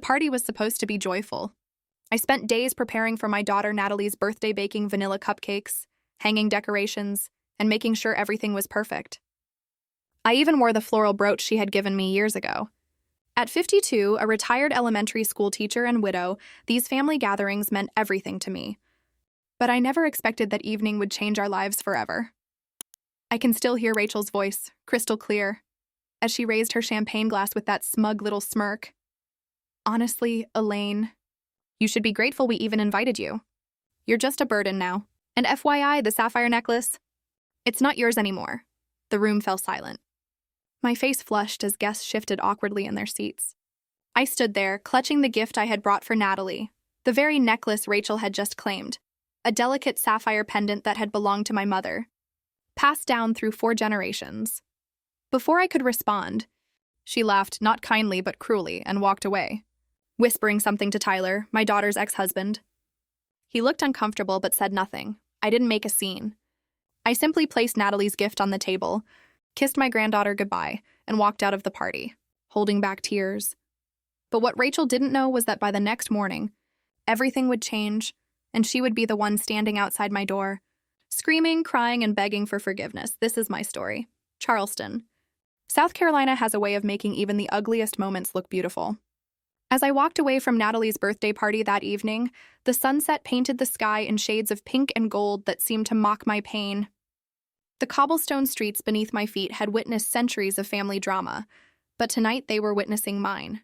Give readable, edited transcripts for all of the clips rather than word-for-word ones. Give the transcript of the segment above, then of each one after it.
party was supposed to be joyful. I spent days preparing for my daughter Natalie's birthday, baking vanilla cupcakes, hanging decorations, and making sure everything was perfect. I even wore the floral brooch she had given me years ago. At 52, a retired elementary school teacher and widow, these family gatherings meant everything to me. But I never expected that evening would change our lives forever. I can still hear Rachel's voice, crystal clear, as she raised her champagne glass with that smug little smirk. Honestly, Elaine, you should be grateful we even invited you. You're just a burden now. And FYI, the sapphire necklace, it's not yours anymore. The room fell silent. My face flushed as guests shifted awkwardly in their seats. I stood there, clutching the gift I had brought for Natalie, the very necklace Rachel had just claimed, a delicate sapphire pendant that had belonged to my mother, passed down through 4 generations. Before I could respond, she laughed not kindly but cruelly and walked away, whispering something to Tyler, my daughter's ex-husband. He looked uncomfortable but said nothing. I didn't make a scene. I simply placed Natalie's gift on the table, kissed my granddaughter goodbye, and walked out of the party, holding back tears. But what Rachel didn't know was that by the next morning, everything would change, and she would be the one standing outside my door, screaming, crying, and begging for forgiveness. This is my story. Charleston. South Carolina has a way of making even the ugliest moments look beautiful. As I walked away from Natalie's birthday party that evening, the sunset painted the sky in shades of pink and gold that seemed to mock my pain. The cobblestone streets beneath my feet had witnessed centuries of family drama, but tonight they were witnessing mine.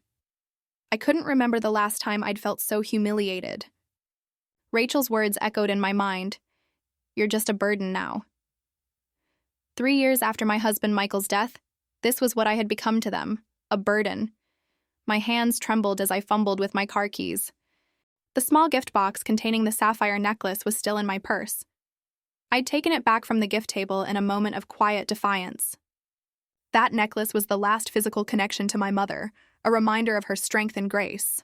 I couldn't remember the last time I'd felt so humiliated. Rachel's words echoed in my mind. You're just a burden now. 3 years after my husband Michael's death, this was what I had become to them, a burden. My hands trembled as I fumbled with my car keys. The small gift box containing the sapphire necklace was still in my purse. I'd taken it back from the gift table in a moment of quiet defiance. That necklace was the last physical connection to my mother, a reminder of her strength and grace.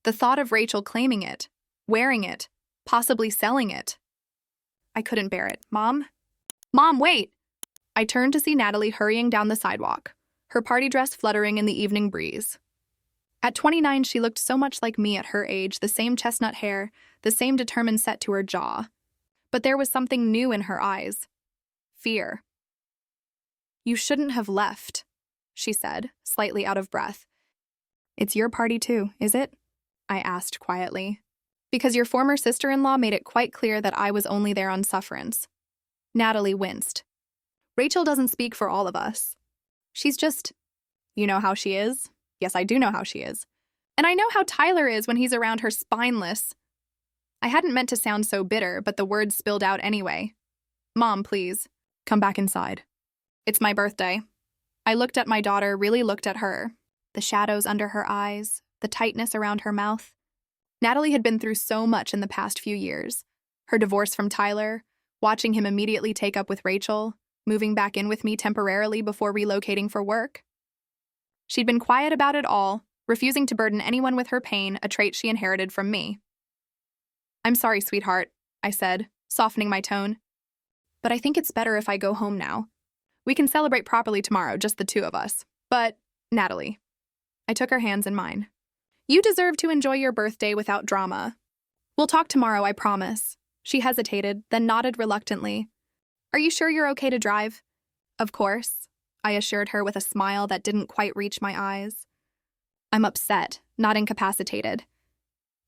The thought of Rachel claiming it, wearing it, possibly selling it. I couldn't bear it. Mom, wait! I turned to see Natalie hurrying down the sidewalk, her party dress fluttering in the evening breeze. At 29, she looked so much like me at her age, the same chestnut hair, the same determined set to her jaw. But there was something new in her eyes. Fear. You shouldn't have left, she said, slightly out of breath. It's your party too, is it? I asked quietly. Because your former sister-in-law made it quite clear that I was only there on sufferance. Natalie winced. Rachel doesn't speak for all of us. She's just, you know how she is? Yes, I do know how she is. And I know how Tyler is when he's around her spineless. I hadn't meant to sound so bitter, but the words spilled out anyway. Mom, please, come back inside. It's my birthday. I looked at my daughter, really looked at her. The shadows under her eyes, the tightness around her mouth. Natalie had been through so much in the past few years. Her divorce from Tyler, watching him immediately take up with Rachel, moving back in with me temporarily before relocating for work. She'd been quiet about it all, refusing to burden anyone with her pain, a trait she inherited from me. I'm sorry, sweetheart, I said, softening my tone. But I think it's better if I go home now. We can celebrate properly tomorrow, just the 2 of us. But, Natalie. I took her hands in mine. You deserve to enjoy your birthday without drama. We'll talk tomorrow, I promise. She hesitated, then nodded reluctantly. Are you sure you're okay to drive? Of course, I assured her with a smile that didn't quite reach my eyes. I'm upset, not incapacitated.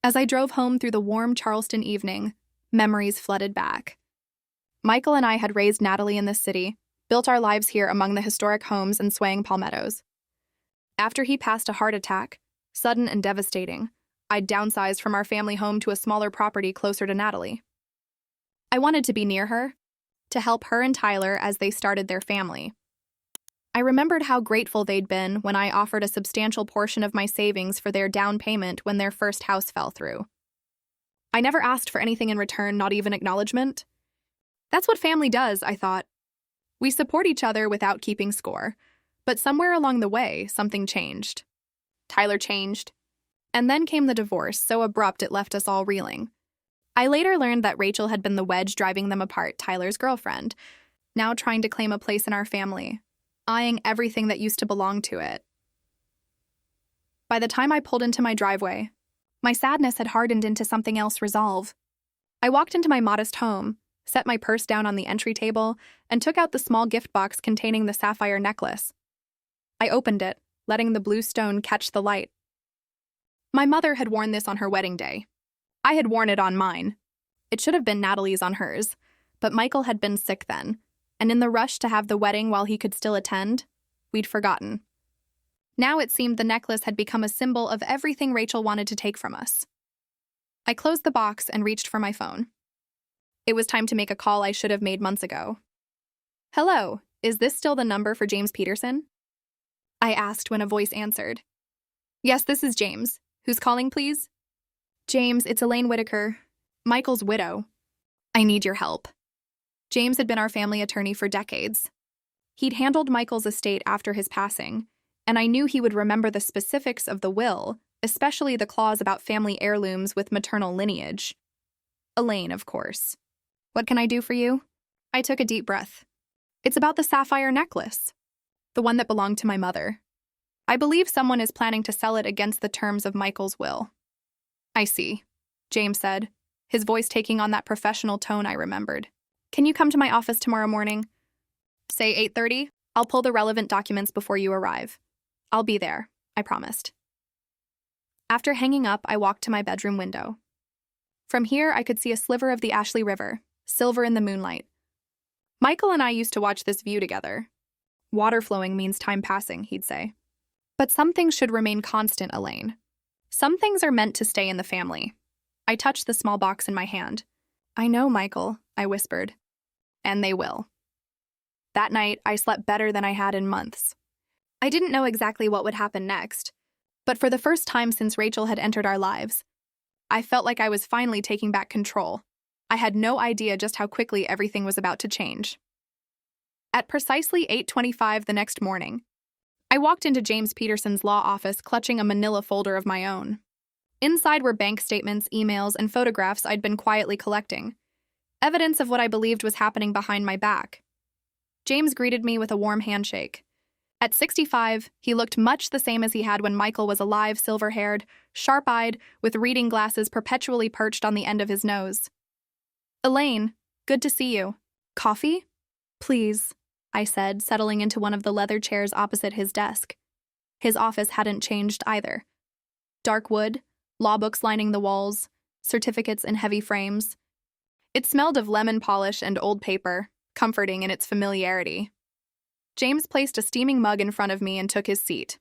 As I drove home through the warm Charleston evening, memories flooded back. Michael and I had raised Natalie in this city, built our lives here among the historic homes and swaying palmettos. After he passed a heart attack, sudden and devastating, I'd downsized from our family home to a smaller property closer to Natalie. I wanted to be near her, to help her and Tyler as they started their family. I remembered how grateful they'd been when I offered a substantial portion of my savings for their down payment when their first house fell through. I never asked for anything in return, not even acknowledgement. That's what family does, I thought. We support each other without keeping score, but somewhere along the way, something changed. Tyler changed. And then came the divorce, so abrupt it left us all reeling. I later learned that Rachel had been the wedge driving them apart, Tyler's girlfriend, now trying to claim a place in our family, eyeing everything that used to belong to it. By the time I pulled into my driveway, my sadness had hardened into something else resolve. I walked into my modest home, set my purse down on the entry table, and took out the small gift box containing the sapphire necklace. I opened it, letting the blue stone catch the light. My mother had worn this on her wedding day. I had worn it on mine. It should have been Natalie's on hers, but Michael had been sick then, and in the rush to have the wedding while he could still attend, we'd forgotten. Now it seemed the necklace had become a symbol of everything Rachel wanted to take from us. I closed the box and reached for my phone. It was time to make a call I should have made months ago. "Hello, is this still the number for James Peterson?" I asked when a voice answered. "Yes, this is James. Who's calling, please?" "James, it's Elaine Whitaker, Michael's widow. I need your help." James had been our family attorney for decades. He'd handled Michael's estate after his passing, and I knew he would remember the specifics of the will, especially the clause about family heirlooms with maternal lineage. Elaine, of course. "What can I do for you?" I took a deep breath. "It's about the sapphire necklace, the one that belonged to my mother. I believe someone is planning to sell it against the terms of Michael's will." "I see," James said, his voice taking on that professional tone I remembered. "Can you come to my office tomorrow morning? Say 8:30? I'll pull the relevant documents before you arrive. I'll be there, I promised." After hanging up, I walked to my bedroom window. From here, I could see a sliver of the Ashley River, silver in the moonlight. Michael and I used to watch this view together. "Water flowing means time passing," he'd say. "But some things should remain constant, Elaine. Some things are meant to stay in the family." I touched the small box in my hand. "I know, Michael," I whispered. "And they will." That night, I slept better than I had in months. I didn't know exactly what would happen next, but for the first time since Rachel had entered our lives, I felt like I was finally taking back control. I had no idea just how quickly everything was about to change. At precisely 8:25 the next morning, I walked into James Peterson's law office clutching a manila folder of my own. Inside were bank statements, emails, and photographs I'd been quietly collecting, evidence of what I believed was happening behind my back. James greeted me with a warm handshake. At 65, he looked much the same as he had when Michael was alive, silver-haired, sharp-eyed, with reading glasses perpetually perched on the end of his nose. "Elaine, good to see you. Coffee?" "Please," I said, settling into one of the leather chairs opposite his desk. His office hadn't changed either. Dark wood, law books lining the walls, certificates in heavy frames. It smelled of lemon polish and old paper, comforting in its familiarity. James placed a steaming mug in front of me and took his seat.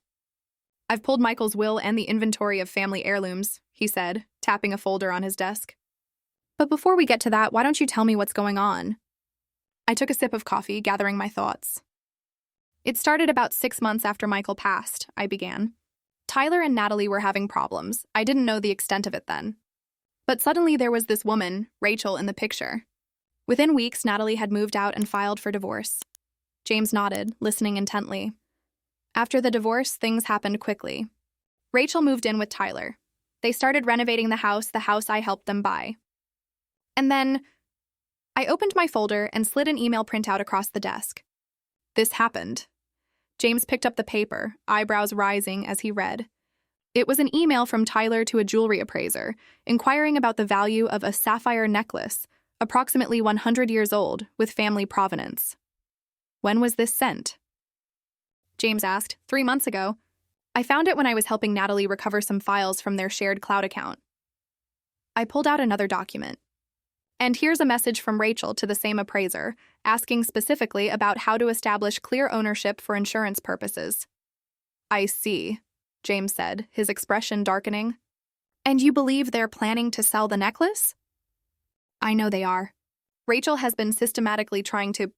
"I've pulled Michael's will and the inventory of family heirlooms," he said, tapping a folder on his desk. "But before we get to that, why don't you tell me what's going on?" I took a sip of coffee, gathering my thoughts. "It started about 6 months after Michael passed," I began. "Tyler and Natalie were having problems. I didn't know the extent of it then. But suddenly there was this woman, Rachel, in the picture. Within weeks, Natalie had moved out and filed for divorce." James nodded, listening intently. "After the divorce, things happened quickly. Rachel moved in with Tyler. They started renovating the house I helped them buy. And then I opened my folder and slid an email printout across the desk. This happened." James picked up the paper, eyebrows rising as he read. It was an email from Tyler to a jewelry appraiser, inquiring about the value of a sapphire necklace, approximately 100 years old, with family provenance. "When was this sent?" James asked. 3 months ago. I found it when I was helping Natalie recover some files from their shared cloud account." I pulled out another document. "And here's a message from Rachel to the same appraiser, asking specifically about how to establish clear ownership for insurance purposes." "I see," James said, his expression darkening. "And you believe they're planning to sell the necklace?" "I know they are. Rachel has been systematically trying to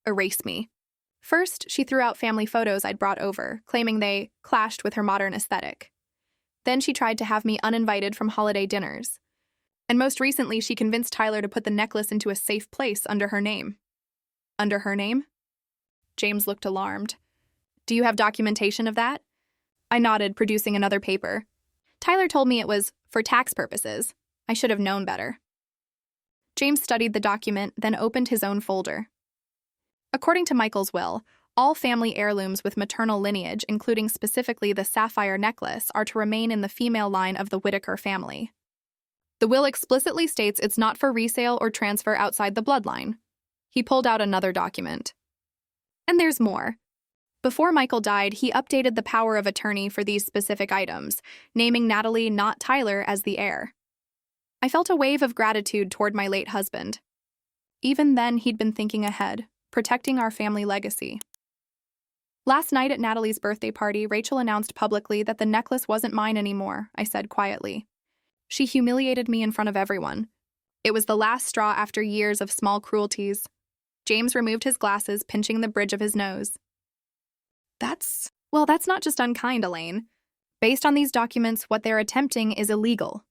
erase me. First, she threw out family photos I'd brought over, claiming they clashed with her modern aesthetic. Then she tried to have me uninvited from holiday dinners. And most recently, she convinced Tyler to put the necklace into a safe place under her name." "Under her name?" James looked alarmed. "Do you have documentation of that?" I nodded, producing another paper. "Tyler told me it was for tax purposes. I should have known better." James studied the document, then opened his own folder. "According to Michael's will, All family heirlooms with maternal lineage, including specifically the sapphire necklace, are to remain in the female line of the Whitaker family. The will explicitly states it's not for resale or transfer outside the bloodline. He pulled out another document. And there's more. Before Michael died, he updated the power of attorney for these specific items, naming Natalie, not Tyler, as the heir. I felt a wave of gratitude toward my late husband. Even then, he'd been thinking ahead, protecting our family legacy. Last night at Natalie's birthday party, Rachel announced publicly that the necklace wasn't mine anymore, I said quietly. She humiliated me in front of everyone. It was the last straw after years of small cruelties. James removed his glasses, pinching the bridge of his nose. That's not just unkind, Elaine. Based on these documents, what they're attempting is illegal.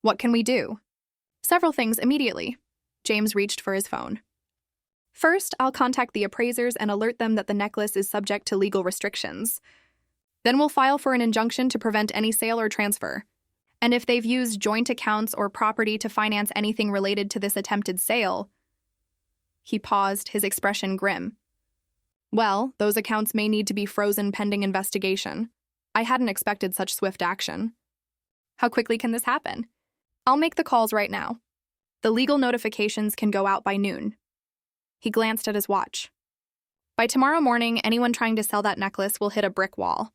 What can we do? Several things immediately. James reached for his phone. First, I'll contact the appraisers and alert them that the necklace is subject to legal restrictions. Then we'll file for an injunction to prevent any sale or transfer. And if they've used joint accounts or property to finance anything related to this attempted sale... He paused, his expression grim. Well, those accounts may need to be frozen pending investigation. I hadn't expected such swift action. How quickly can this happen? I'll make the calls right now. The legal notifications can go out by noon. He glanced at his watch. By tomorrow morning, anyone trying to sell that necklace will hit a brick wall.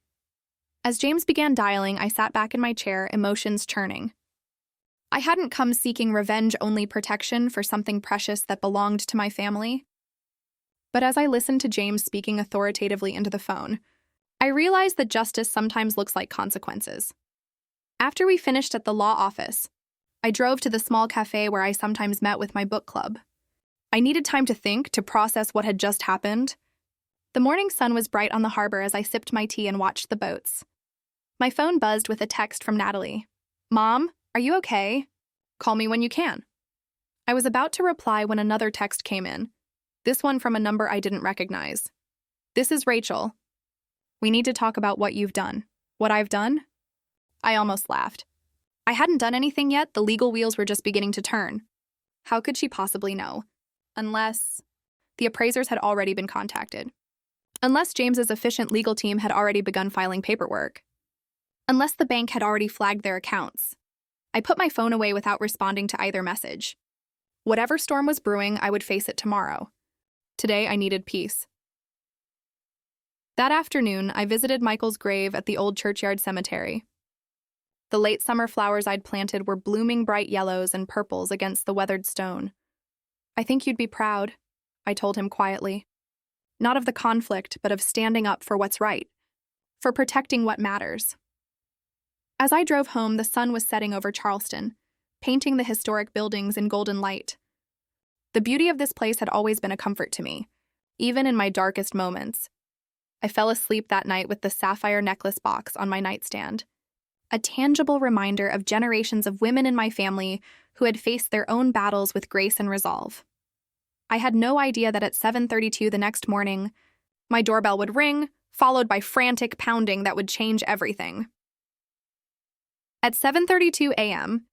As James began dialing, I sat back in my chair, emotions churning. I hadn't come seeking revenge-only protection for something precious that belonged to my family. But as I listened to James speaking authoritatively into the phone, I realized that justice sometimes looks like consequences. After we finished at the law office, I drove to the small cafe where I sometimes met with my book club. I needed time to think, to process what had just happened. The morning sun was bright on the harbor as I sipped my tea and watched the boats. My phone buzzed with a text from Natalie. Mom, are you okay? Call me when you can. I was about to reply when another text came in, this one from a number I didn't recognize. This is Rachel. We need to talk about what you've done. What I've done? I almost laughed. I hadn't done anything yet, the legal wheels were just beginning to turn. How could she possibly know? Unless... The appraisers had already been contacted. Unless James's efficient legal team had already begun filing paperwork. Unless the bank had already flagged their accounts. I put my phone away without responding to either message. Whatever storm was brewing, I would face it tomorrow. Today, I needed peace. That afternoon, I visited Michael's grave at the old churchyard cemetery. The late summer flowers I'd planted were blooming bright yellows and purples against the weathered stone. I think you'd be proud, I told him quietly. Not of the conflict, but of standing up for what's right. For protecting what matters. As I drove home, the sun was setting over Charleston, painting the historic buildings in golden light. The beauty of this place had always been a comfort to me, even in my darkest moments. I fell asleep that night with the sapphire necklace box on my nightstand, a tangible reminder of generations of women in my family who had faced their own battles with grace and resolve. I had no idea that at 7:32 the next morning, my doorbell would ring, followed by frantic pounding that would change everything. At 7:32 a.m.,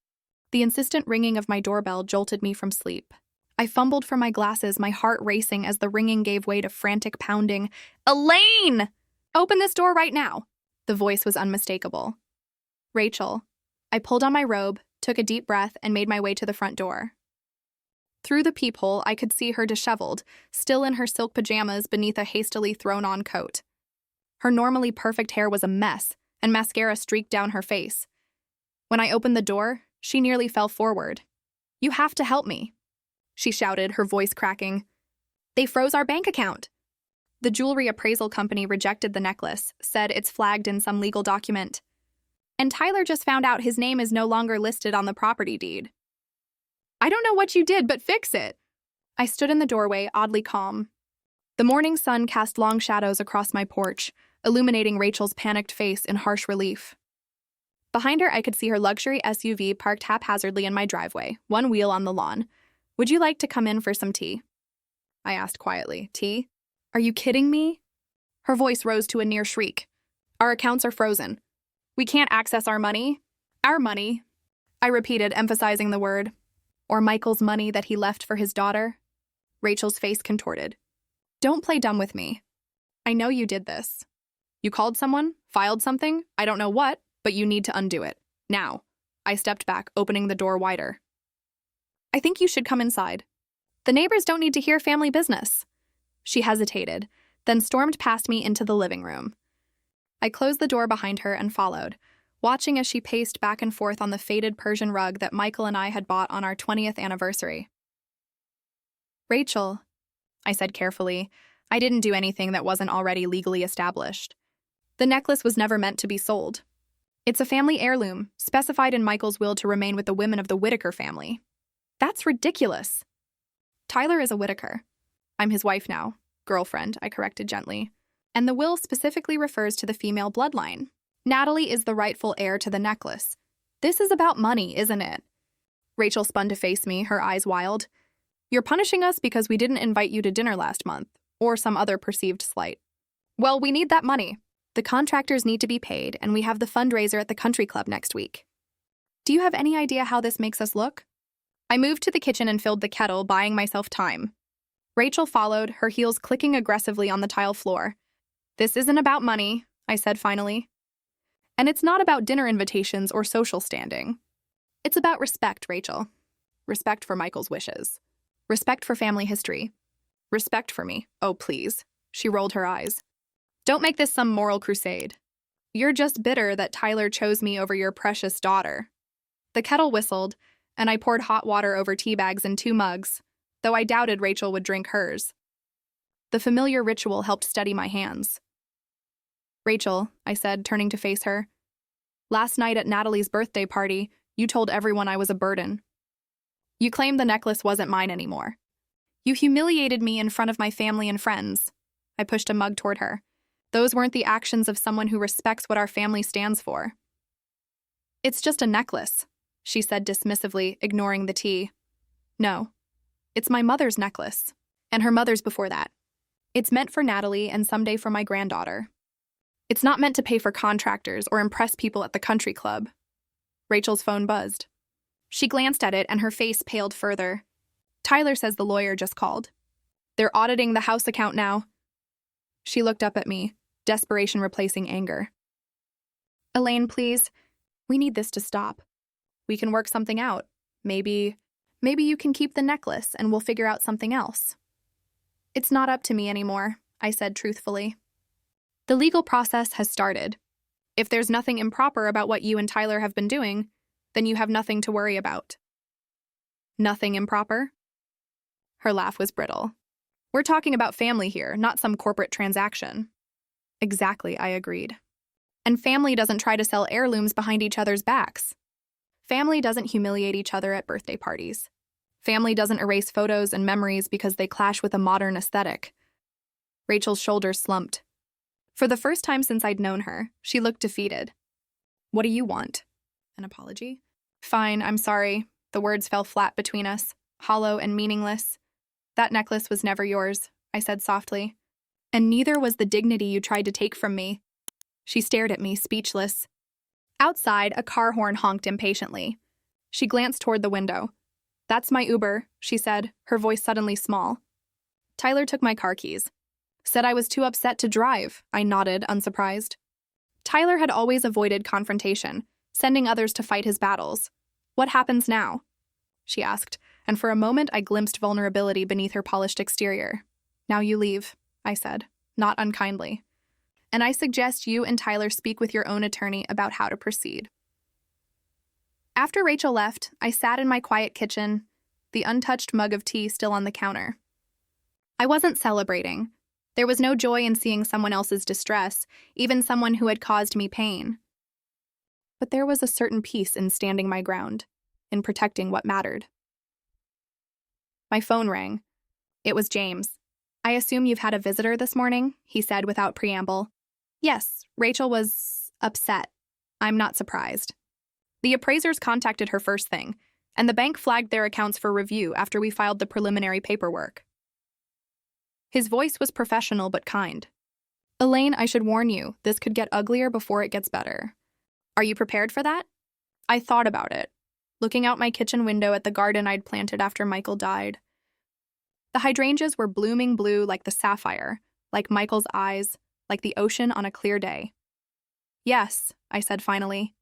the insistent ringing of my doorbell jolted me from sleep. I fumbled for my glasses, my heart racing as the ringing gave way to frantic pounding. Elaine! Open this door right now! The voice was unmistakable. Rachel. I pulled on my robe, took a deep breath, and made my way to the front door. Through the peephole, I could see her disheveled, still in her silk pajamas beneath a hastily thrown-on coat. Her normally perfect hair was a mess, and mascara streaked down her face. When I opened the door, she nearly fell forward. You have to help me, she shouted, her voice cracking. They froze our bank account. The jewelry appraisal company rejected the necklace, said it's flagged in some legal document. And Tyler just found out his name is no longer listed on the property deed. I don't know what you did, but fix it. I stood in the doorway, oddly calm. The morning sun cast long shadows across my porch, illuminating Rachel's panicked face in harsh relief. Behind her, I could see her luxury SUV parked haphazardly in my driveway, one wheel on the lawn. Would you like to come in for some tea? I asked quietly. Tea? Are you kidding me? Her voice rose to a near shriek. Our accounts are frozen. We can't access our money. Our money, I repeated, emphasizing the word. Or Michael's money that he left for his daughter. Rachel's face contorted. Don't play dumb with me. I know you did this. You called someone, filed something, I don't know what, but you need to undo it. Now. I stepped back, opening the door wider. I think you should come inside. The neighbors don't need to hear family business. She hesitated, then stormed past me into the living room. I closed the door behind her and followed, watching as she paced back and forth on the faded Persian rug that Michael and I had bought on our 20th anniversary. Rachel, I said carefully, I didn't do anything that wasn't already legally established. The necklace was never meant to be sold. It's a family heirloom, specified in Michael's will to remain with the women of the Whitaker family. That's ridiculous. Tyler is a Whitaker. I'm his wife now. Girlfriend, I corrected gently. And the will specifically refers to the female bloodline. Natalie is the rightful heir to the necklace. This is about money, isn't it? Rachel spun to face me, her eyes wild. You're punishing us because we didn't invite you to dinner last month, or some other perceived slight. Well, we need that money. The contractors need to be paid, and we have the fundraiser at the country club next week. Do you have any idea how this makes us look? I moved to the kitchen and filled the kettle, buying myself time. Rachel followed, her heels clicking aggressively on the tile floor. This isn't about money, I said finally. And it's not about dinner invitations or social standing. It's about respect, Rachel. Respect for Michael's wishes. Respect for family history. Respect for me. Oh, please. She rolled her eyes. Don't make this some moral crusade. You're just bitter that Tyler chose me over your precious daughter. The kettle whistled, and I poured hot water over tea bags in 2 mugs, though I doubted Rachel would drink hers. The familiar ritual helped steady my hands. Rachel, I said, turning to face her. Last night at Natalie's birthday party, you told everyone I was a burden. You claimed the necklace wasn't mine anymore. You humiliated me in front of my family and friends. I pushed a mug toward her. Those weren't the actions of someone who respects what our family stands for. It's just a necklace, she said dismissively, ignoring the tea. No, it's my mother's necklace, and her mother's before that. It's meant for Natalie and someday for my granddaughter. It's not meant to pay for contractors or impress people at the country club. Rachel's phone buzzed. She glanced at it and her face paled further. Tyler says the lawyer just called. They're auditing the house account now. She looked up at me, desperation replacing anger. Elaine, please. We need this to stop. We can work something out. Maybe you can keep the necklace and we'll figure out something else. It's not up to me anymore, I said truthfully. The legal process has started. If there's nothing improper about what you and Tyler have been doing, then you have nothing to worry about. Nothing improper? Her laugh was brittle. We're talking about family here, not some corporate transaction. Exactly, I agreed. And family doesn't try to sell heirlooms behind each other's backs. Family doesn't humiliate each other at birthday parties. Family doesn't erase photos and memories because they clash with a modern aesthetic. Rachel's shoulders slumped. For the first time since I'd known her, she looked defeated. What do you want? An apology? Fine, I'm sorry. The words fell flat between us, hollow and meaningless. That necklace was never yours, I said softly. And neither was the dignity you tried to take from me. She stared at me, speechless. Outside, a car horn honked impatiently. She glanced toward the window. That's my Uber, she said, her voice suddenly small. Tyler took my car keys. Said I was too upset to drive, I nodded, unsurprised. Tyler had always avoided confrontation, sending others to fight his battles. What happens now? She asked, and for a moment I glimpsed vulnerability beneath her polished exterior. Now you leave, I said, not unkindly. And I suggest you and Tyler speak with your own attorney about how to proceed. After Rachel left, I sat in my quiet kitchen, the untouched mug of tea still on the counter. I wasn't celebrating. There was no joy in seeing someone else's distress, even someone who had caused me pain. But there was a certain peace in standing my ground, in protecting what mattered. My phone rang. It was James. I assume you've had a visitor this morning, he said without preamble. Yes, Rachel was upset. I'm not surprised. The appraisers contacted her first thing, and the bank flagged their accounts for review after we filed the preliminary paperwork. His voice was professional but kind. Elaine, I should warn you, this could get uglier before it gets better. Are you prepared for that? I thought about it, looking out my kitchen window at the garden I'd planted after Michael died. The hydrangeas were blooming blue like the sapphire, like Michael's eyes, like the ocean on a clear day. Yes, I said finally.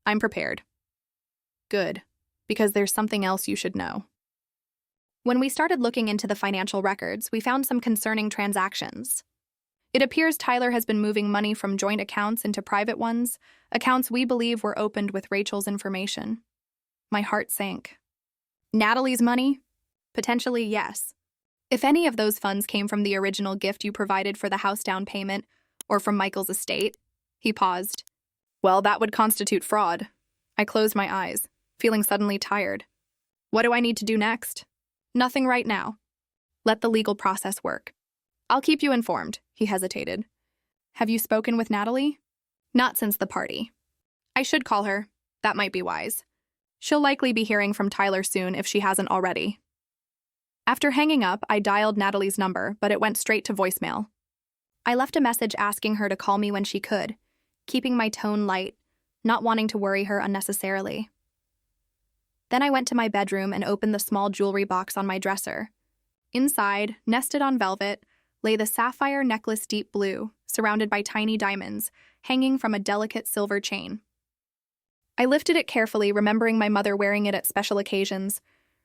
I'm prepared. Good, because there's something else you should know. When we started looking into the financial records, we found some concerning transactions. It appears Tyler has been moving money from joint accounts into private ones, accounts we believe were opened with Rachel's information. My heart sank. Natalie's money? Potentially, yes. If any of those funds came from the original gift you provided for the house down payment, or from Michael's estate, he paused. Well, that would constitute fraud. I closed my eyes, feeling suddenly tired. What do I need to do next? Nothing right now. Let the legal process work. I'll keep you informed, he hesitated. Have you spoken with Natalie? Not since the party. I should call her. That might be wise. She'll likely be hearing from Tyler soon if she hasn't already. After hanging up, I dialed Natalie's number, but it went straight to voicemail. I left a message asking her to call me when she could, keeping my tone light, not wanting to worry her unnecessarily. Then I went to my bedroom and opened the small jewelry box on my dresser. Inside, nested on velvet, lay the sapphire necklace deep blue, surrounded by tiny diamonds, hanging from a delicate silver chain. I lifted it carefully, remembering my mother wearing it at special occasions,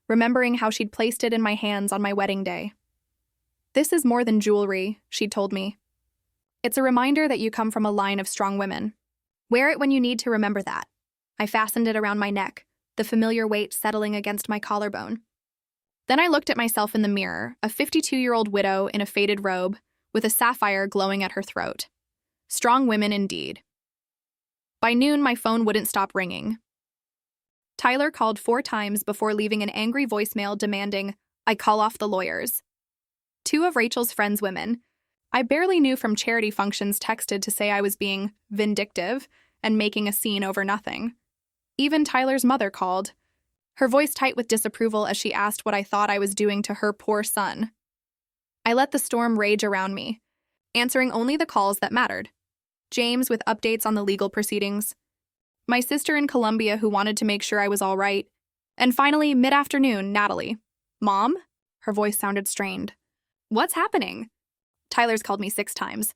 remembering how she'd placed it in my hands on my wedding day. This is more than jewelry, she'd told me. It's a reminder that you come from a line of strong women. Wear it when you need to remember that. I fastened it around my neck, the familiar weight settling against my collarbone. Then I looked at myself in the mirror, a 52-year-old widow in a faded robe, with a sapphire glowing at her throat. Strong women indeed. By noon, my phone wouldn't stop ringing. Tyler called 4 times before leaving an angry voicemail demanding I call off the lawyers. 2 of Rachel's friends' women, I barely knew from charity functions, texted to say I was being vindictive and making a scene over nothing. Even Tyler's mother called, her voice tight with disapproval as she asked what I thought I was doing to her poor son. I let the storm rage around me, answering only the calls that mattered. James with updates on the legal proceedings, my sister in Colombia who wanted to make sure I was all right, and finally, mid-afternoon, Natalie. Mom? Her voice sounded strained. What's happening? Tyler's called me 6 times.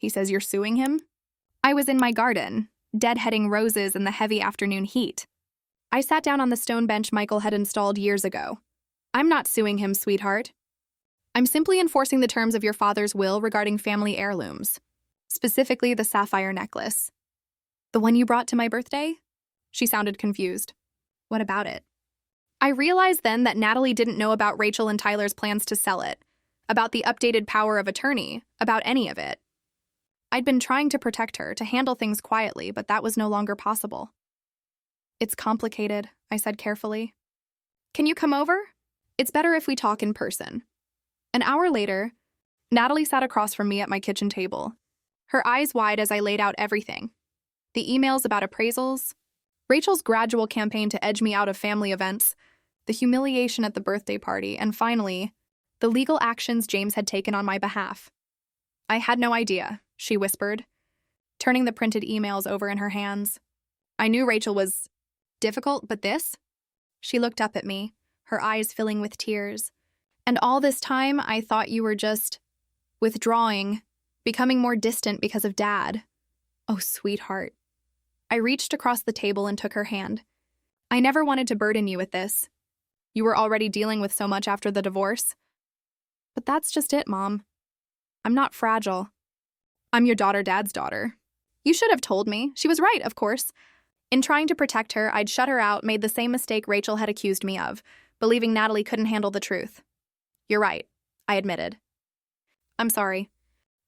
He says you're suing him? I was in my garden, deadheading roses in the heavy afternoon heat. I sat down on the stone bench Michael had installed years ago. I'm not suing him, sweetheart. I'm simply enforcing the terms of your father's will regarding family heirlooms, specifically the sapphire necklace. The one you brought to my birthday? She sounded confused. What about it? I realized then that Natalie didn't know about Rachel and Tyler's plans to sell it, about the updated power of attorney, about any of it. I'd been trying to protect her, to handle things quietly, but that was no longer possible. It's complicated, I said carefully. Can you come over? It's better if we talk in person. An hour later, Natalie sat across from me at my kitchen table, her eyes wide as I laid out everything. The emails about appraisals, Rachel's gradual campaign to edge me out of family events, the humiliation at the birthday party, and finally, the legal actions James had taken on my behalf. I had no idea, she whispered, turning the printed emails over in her hands. I knew Rachel was difficult, but this? She looked up at me, her eyes filling with tears. And all this time, I thought you were just withdrawing, becoming more distant because of Dad. Oh, sweetheart. I reached across the table and took her hand. I never wanted to burden you with this. You were already dealing with so much after the divorce. But that's just it, Mom. I'm not fragile. I'm your Dad's daughter. You should have told me. She was right, of course. In trying to protect her, I'd shut her out, made the same mistake Rachel had accused me of, believing Natalie couldn't handle the truth. You're right, I admitted. I'm sorry.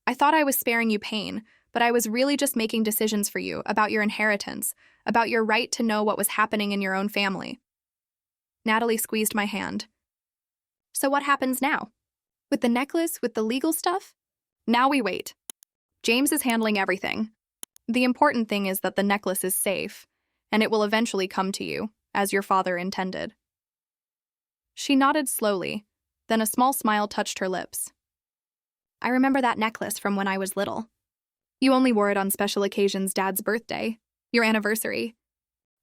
I thought I was sparing you pain, but I was really just making decisions for you about your inheritance, about your right to know what was happening in your own family. Natalie squeezed my hand. So what happens now? With the necklace, with the legal stuff? Now we wait. James is handling everything. The important thing is that the necklace is safe, and it will eventually come to you, as your father intended. She nodded slowly, then a small smile touched her lips. I remember that necklace from when I was little. You only wore it on special occasions, Dad's birthday, your anniversary.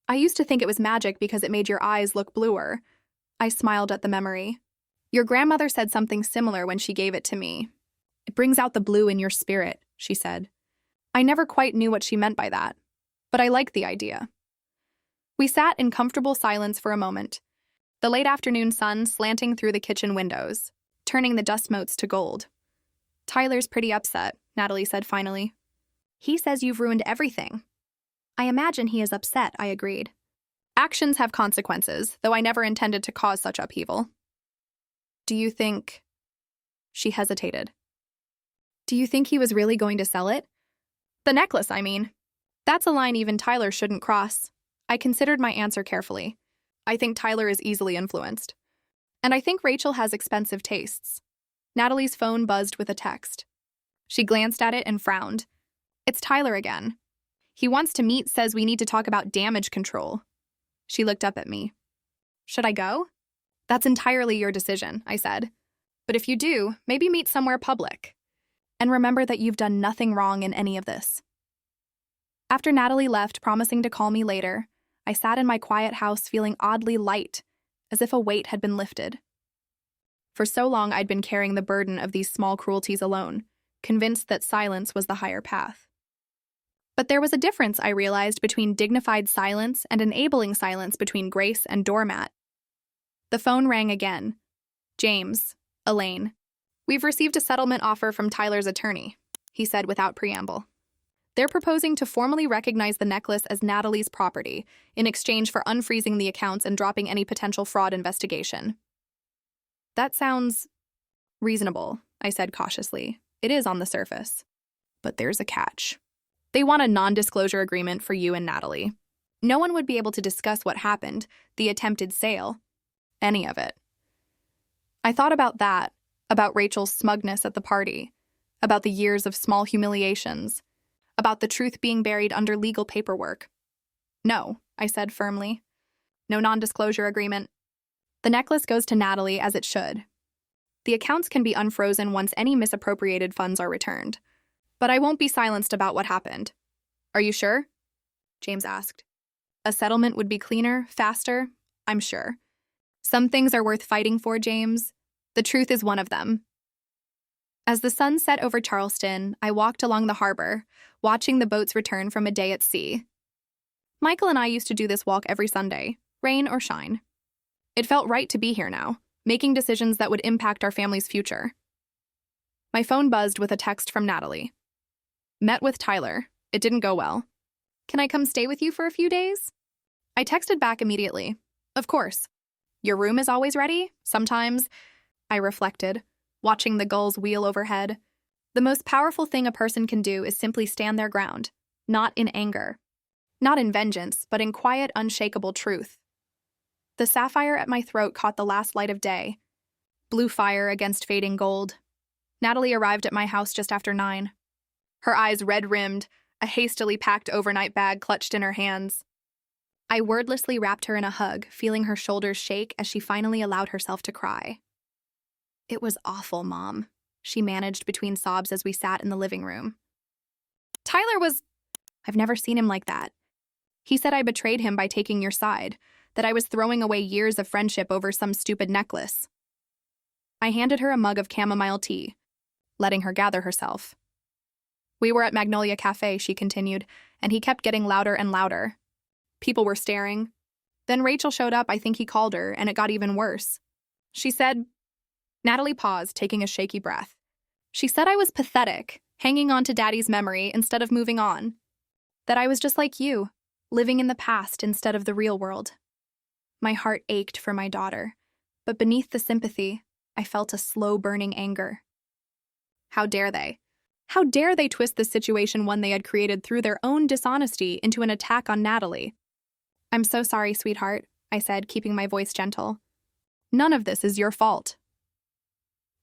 I used to think it was magic because it made your eyes look bluer. I smiled at the memory. Your grandmother said something similar when she gave it to me. It brings out the blue in your spirit, she said. I never quite knew what she meant by that, but I liked the idea. We sat in comfortable silence for a moment, the late afternoon sun slanting through the kitchen windows, turning the dust motes to gold. Tyler's pretty upset, Natalie said finally. He says you've ruined everything. I imagine he is upset, I agreed. Actions have consequences, though I never intended to cause such upheaval. Do you think... She hesitated. Do you think he was really going to sell it? The necklace, I mean. That's a line even Tyler shouldn't cross. I considered my answer carefully. I think Tyler is easily influenced. And I think Rachel has expensive tastes. Natalie's phone buzzed with a text. She glanced at it and frowned. It's Tyler again. He wants to meet, says we need to talk about damage control. She looked up at me. Should I go? That's entirely your decision, I said. But if you do, maybe meet somewhere public. And remember that you've done nothing wrong in any of this. After Natalie left, promising to call me later, I sat in my quiet house feeling oddly light, as if a weight had been lifted. For so long I'd been carrying the burden of these small cruelties alone, convinced that silence was the higher path. But there was a difference, I realized, between dignified silence and enabling silence between Grace and doormat. The phone rang again. James, Elaine. We've received a settlement offer from Tyler's attorney, he said without preamble. They're proposing to formally recognize the necklace as Natalie's property in exchange for unfreezing the accounts and dropping any potential fraud investigation. That sounds reasonable, I said cautiously. It is on the surface. But there's a catch. They want a non-disclosure agreement for you and Natalie. No one would be able to discuss what happened, the attempted sale, any of it. I thought about that, about Rachel's smugness at the party, about the years of small humiliations, about the truth being buried under legal paperwork. No, I said firmly. No non-disclosure agreement. The necklace goes to Natalie as it should. The accounts can be unfrozen once any misappropriated funds are returned. But I won't be silenced about what happened. Are you sure? James asked. A settlement would be cleaner, faster, I'm sure. Some things are worth fighting for, James. The truth is one of them. As the sun set over Charleston, I walked along the harbor, watching the boats return from a day at sea. Michael and I used to do this walk every Sunday, rain or shine. It felt right to be here now, making decisions that would impact our family's future. My phone buzzed with a text from Natalie. Met with Tyler. It didn't go well. Can I come stay with you for a few days? I texted back immediately. Of course. Your room is always ready? Sometimes. I reflected, watching the gulls wheel overhead. The most powerful thing a person can do is simply stand their ground, not in anger. Not in vengeance, but in quiet, unshakable truth. The sapphire at my throat caught the last light of day. Blue fire against fading gold. Natalie arrived at my house just after 9. Her eyes red-rimmed, a hastily packed overnight bag clutched in her hands. I wordlessly wrapped her in a hug, feeling her shoulders shake as she finally allowed herself to cry. It was awful, Mom, she managed between sobs as we sat in the living room. Tyler was... I've never seen him like that. He said I betrayed him by taking your side, that I was throwing away years of friendship over some stupid necklace. I handed her a mug of chamomile tea, letting her gather herself. We were at Magnolia Cafe, she continued, and he kept getting louder and louder. People were staring. Then Rachel showed up, I think he called her, and it got even worse. She said... Natalie paused, taking a shaky breath. She said I was pathetic, hanging on to Daddy's memory instead of moving on. That I was just like you, living in the past instead of the real world. My heart ached for my daughter, but beneath the sympathy, I felt a slow-burning anger. How dare they? How dare they twist the situation one they had created through their own dishonesty into an attack on Natalie? I'm so sorry, sweetheart, I said, keeping my voice gentle. None of this is your fault.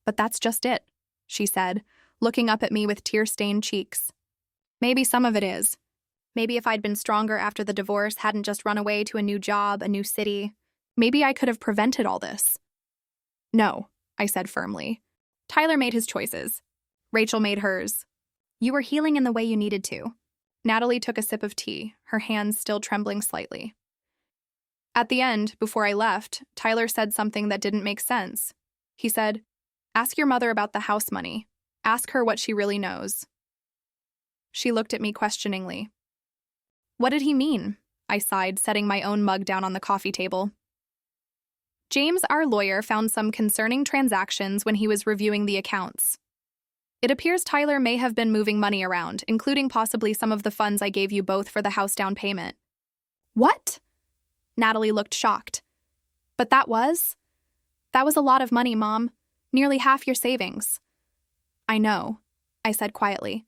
But that's just it, she said, looking up at me with tear-stained cheeks. Maybe some of it is. Maybe if I'd been stronger after the divorce, hadn't just run away to a new job, a new city, maybe I could have prevented all this. No, I said firmly. Tyler made his choices. Rachel made hers. You were healing in the way you needed to. Natalie took a sip of tea, her hands still trembling slightly. At the end, before I left, Tyler said something that didn't make sense. He said, "Ask your mother about the house money. Ask her what she really knows." She looked at me questioningly. "What did he mean?" I sighed, setting my own mug down on the coffee table. "James, our lawyer, found some concerning transactions when he was reviewing the accounts. It appears Tyler may have been moving money around, including possibly some of the funds I gave you both for the house down payment." "What?" Natalie looked shocked. "But that was a lot of money, Mom. Nearly half your savings." "I know," I said quietly.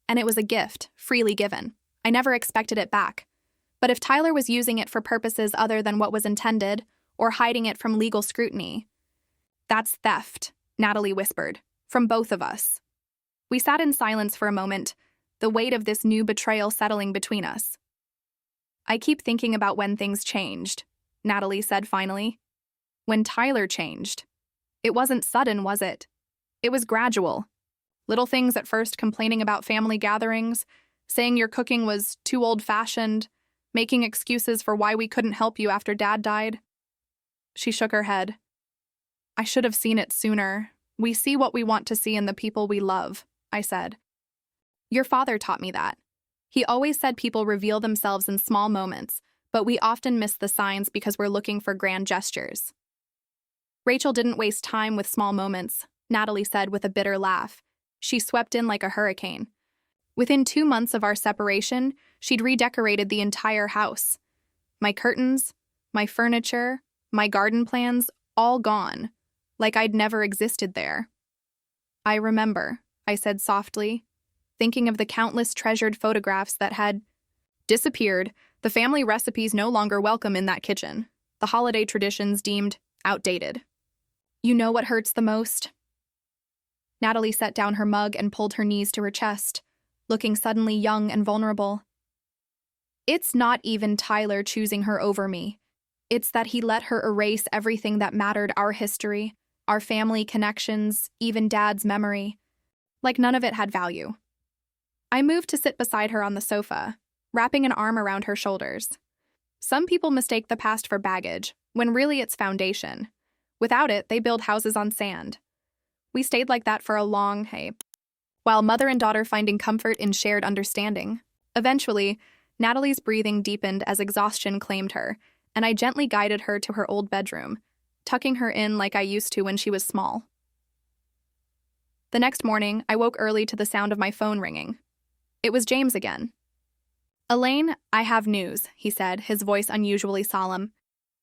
"And it was a gift, freely given. I never expected it back. But if Tyler was using it for purposes other than what was intended, or hiding it from legal scrutiny, that's theft," Natalie whispered, "from both of us." We sat in silence for a moment, the weight of this new betrayal settling between us. "I keep thinking about when things changed," Natalie said finally. "When Tyler changed. It wasn't sudden, was it? It was gradual. Little things at first, complaining about family gatherings, saying your cooking was too old-fashioned, making excuses for why we couldn't help you after Dad died." She shook her head. "I should have seen it sooner. We see what we want to see in the people we love," I said. "Your father taught me that. He always said people reveal themselves in small moments, but we often miss the signs because we're looking for grand gestures." "Rachel didn't waste time with small moments," Natalie said with a bitter laugh. "She swept in like a hurricane. Within 2 months of our separation, she'd redecorated the entire house. My curtains, my furniture, my garden plans, all gone, like I'd never existed there." "I remember," I said softly, thinking of the countless treasured photographs that had disappeared, the family recipes no longer welcome in that kitchen, the holiday traditions deemed outdated. "You know what hurts the most?" Natalie set down her mug and pulled her knees to her chest, looking suddenly young and vulnerable. "It's not even Tyler choosing her over me. It's that he let her erase everything that mattered, our history, our family connections, even Dad's memory. Like none of it had value." I moved to sit beside her on the sofa, wrapping an arm around her shoulders. Some people mistake the past for baggage, when really it's foundation. Without it, they build houses on sand. We stayed like that for a long, while mother and daughter finding comfort in shared understanding. Eventually, Natalie's breathing deepened as exhaustion claimed her, and I gently guided her to her old bedroom, tucking her in like I used to when she was small. The next morning, I woke early to the sound of my phone ringing. It was James again. "Elaine, I have news," he said, his voice unusually solemn.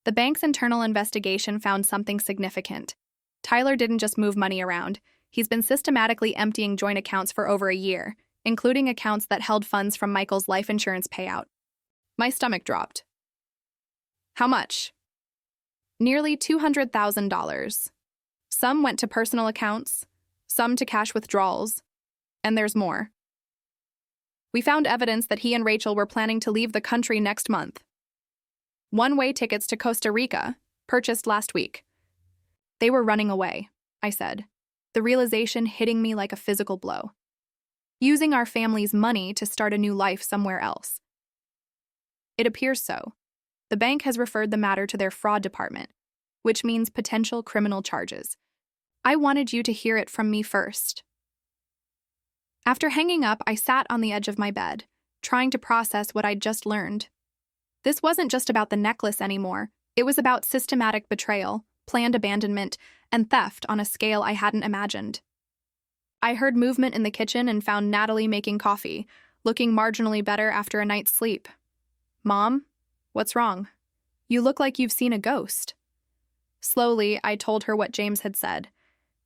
"The bank's internal investigation found something significant. Tyler didn't just move money around. He's been systematically emptying joint accounts for over a year, including accounts that held funds from Michael's life insurance payout." My stomach dropped. "How much?" "Nearly $200,000. Some went to personal accounts, some to cash withdrawals, and there's more. We found evidence that he and Rachel were planning to leave the country next month. One-way tickets to Costa Rica, purchased last week. They were running away," I said, the realization hitting me like a physical blow. "Using our family's money to start a new life somewhere else." "It appears so. The bank has referred the matter to their fraud department, which means potential criminal charges. I wanted you to hear it from me first." After hanging up, I sat on the edge of my bed, trying to process what I'd just learned. This wasn't just about the necklace anymore. It was about systematic betrayal, planned abandonment, and theft on a scale I hadn't imagined. I heard movement in the kitchen and found Natalie making coffee, looking marginally better after a night's sleep. "Mom, what's wrong? You look like you've seen a ghost." Slowly, I told her what James had said.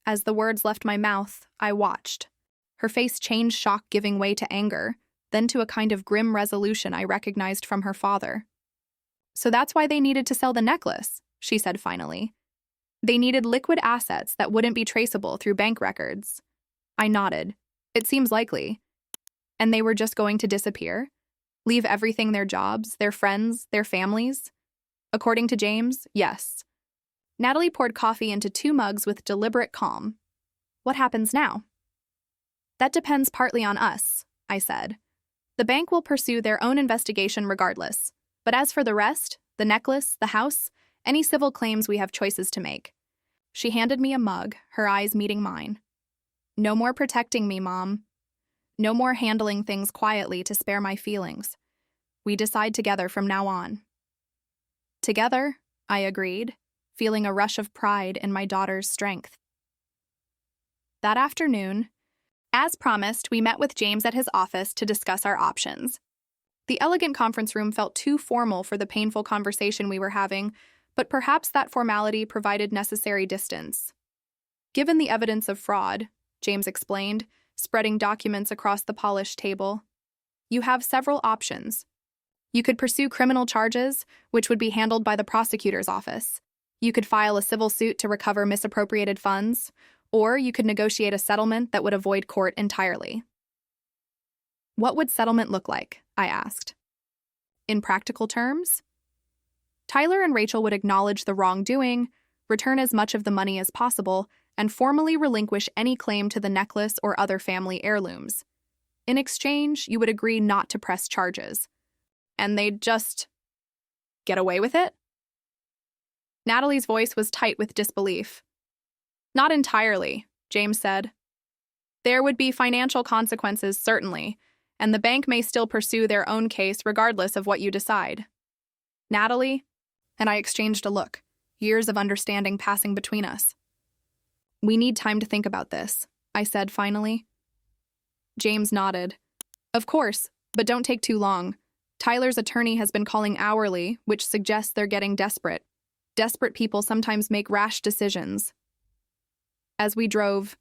As the words left my mouth, I watched. Her face changed, shock giving way to anger, then to a kind of grim resolution I recognized from her father. "So that's why they needed to sell the necklace," she said finally. "They needed liquid assets that wouldn't be traceable through bank records." I nodded. "It seems likely." "And they were just going to disappear? Leave everything, their jobs, their friends, their families?" "According to James, yes." Natalie poured coffee into 2 mugs with deliberate calm. "What happens now?" "That depends partly on us," I said. "The bank will pursue their own investigation regardless. But as for the rest, the necklace, the house, any civil claims, we have choices to make." She handed me a mug, her eyes meeting mine. No more protecting me, Mom. No more handling things quietly to spare my feelings. We decide together from now on. Together, I agreed, feeling a rush of pride in my daughter's strength. That afternoon, as promised, we met with James at his office to discuss our options. The elegant conference room felt too formal for the painful conversation we were having, but perhaps that formality provided necessary distance. Given the evidence of fraud, James explained, spreading documents across the polished table, you have several options. You could pursue criminal charges, which would be handled by the prosecutor's office. You could file a civil suit to recover misappropriated funds, or you could negotiate a settlement that would avoid court entirely. What would settlement look like? I asked. In practical terms, Tyler and Rachel would acknowledge the wrongdoing, return as much of the money as possible, and formally relinquish any claim to the necklace or other family heirlooms. In exchange, you would agree not to press charges. And they'd just get away with it? Natalie's voice was tight with disbelief. Not entirely, James said. There would be financial consequences, certainly, and the bank may still pursue their own case regardless of what you decide. Natalie and I exchanged a look, years of understanding passing between us. We need time to think about this, I said finally. James nodded. Of course, but don't take too long. Tyler's attorney has been calling hourly, which suggests they're getting desperate. Desperate people sometimes make rash decisions. As we drove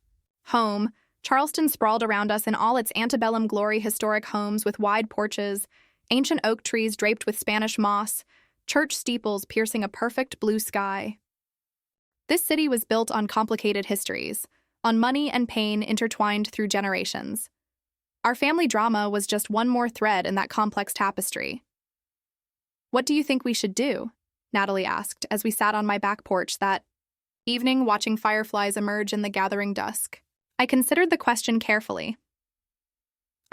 home, Charleston sprawled around us in all its antebellum glory, historic homes with wide porches, ancient oak trees draped with Spanish moss, church steeples piercing a perfect blue sky. This city was built on complicated histories, on money and pain intertwined through generations. Our family drama was just one more thread in that complex tapestry. What do you think we should do? Natalie asked as we sat on my back porch that evening watching fireflies emerge in the gathering dusk. I considered the question carefully.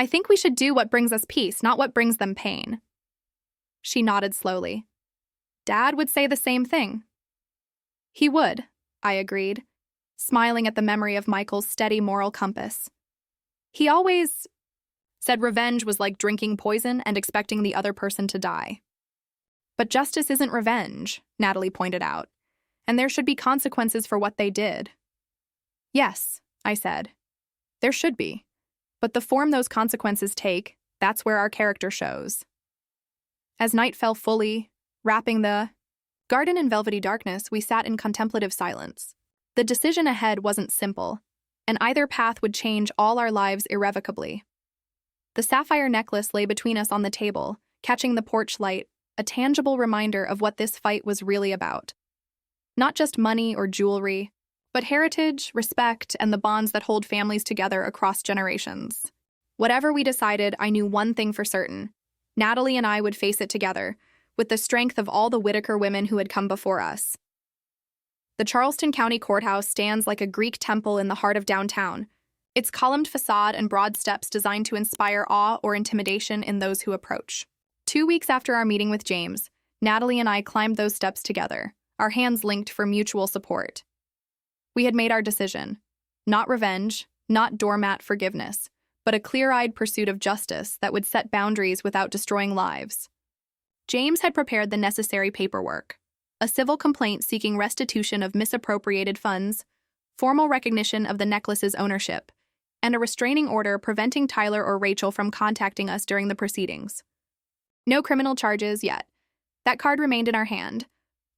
I think we should do what brings us peace, not what brings them pain. She nodded slowly. Dad would say the same thing. He would, I agreed, smiling at the memory of Michael's steady moral compass. He always said revenge was like drinking poison and expecting the other person to die. But justice isn't revenge, Natalie pointed out, and there should be consequences for what they did. Yes, I said. There should be. But the form those consequences take, that's where our character shows. As night fell fully, wrapping the garden in velvety darkness, we sat in contemplative silence. The decision ahead wasn't simple, and either path would change all our lives irrevocably. The sapphire necklace lay between us on the table, catching the porch light, a tangible reminder of what this fight was really about. Not just money or jewelry, but heritage, respect, and the bonds that hold families together across generations. Whatever we decided, I knew one thing for certain. Natalie and I would face it together, with the strength of all the Whitaker women who had come before us. The Charleston County Courthouse stands like a Greek temple in the heart of downtown, its columned facade and broad steps designed to inspire awe or intimidation in those who approach. 2 weeks after our meeting with James, Natalie and I climbed those steps together, our hands linked for mutual support. We had made our decision. Not revenge, not doormat forgiveness, but a clear-eyed pursuit of justice that would set boundaries without destroying lives. James had prepared the necessary paperwork: a civil complaint seeking restitution of misappropriated funds, formal recognition of the necklace's ownership, and a restraining order preventing Tyler or Rachel from contacting us during the proceedings. No criminal charges yet. That card remained in our hand,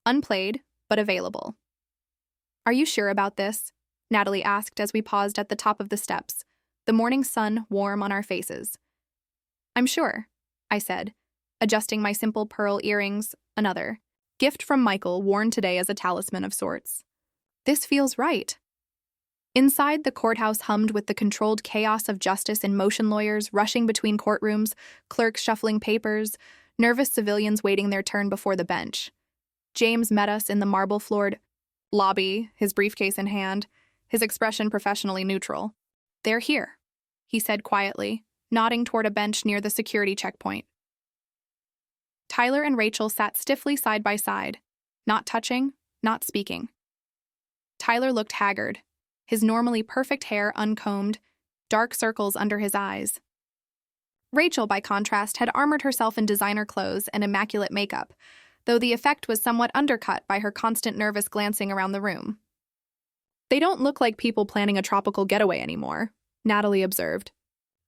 unplayed, but available. Are you sure about this? Natalie asked as we paused at the top of the steps, the morning sun warm on our faces. I'm sure, I said, adjusting my simple pearl earrings, another gift from Michael worn today as a talisman of sorts. This feels right. Inside, the courthouse hummed with the controlled chaos of justice in motion, lawyers rushing between courtrooms, clerks shuffling papers, nervous civilians waiting their turn before the bench. James met us in the marble-floored lobby, his briefcase in hand, his expression professionally neutral. They're here, he said quietly, nodding toward a bench near the security checkpoint. Tyler and Rachel sat stiffly side by side, not touching, not speaking. Tyler looked haggard, his normally perfect hair uncombed, dark circles under his eyes. Rachel, by contrast, had armored herself in designer clothes and immaculate makeup, though the effect was somewhat undercut by her constant nervous glancing around the room. "They don't look like people planning a tropical getaway anymore," Natalie observed,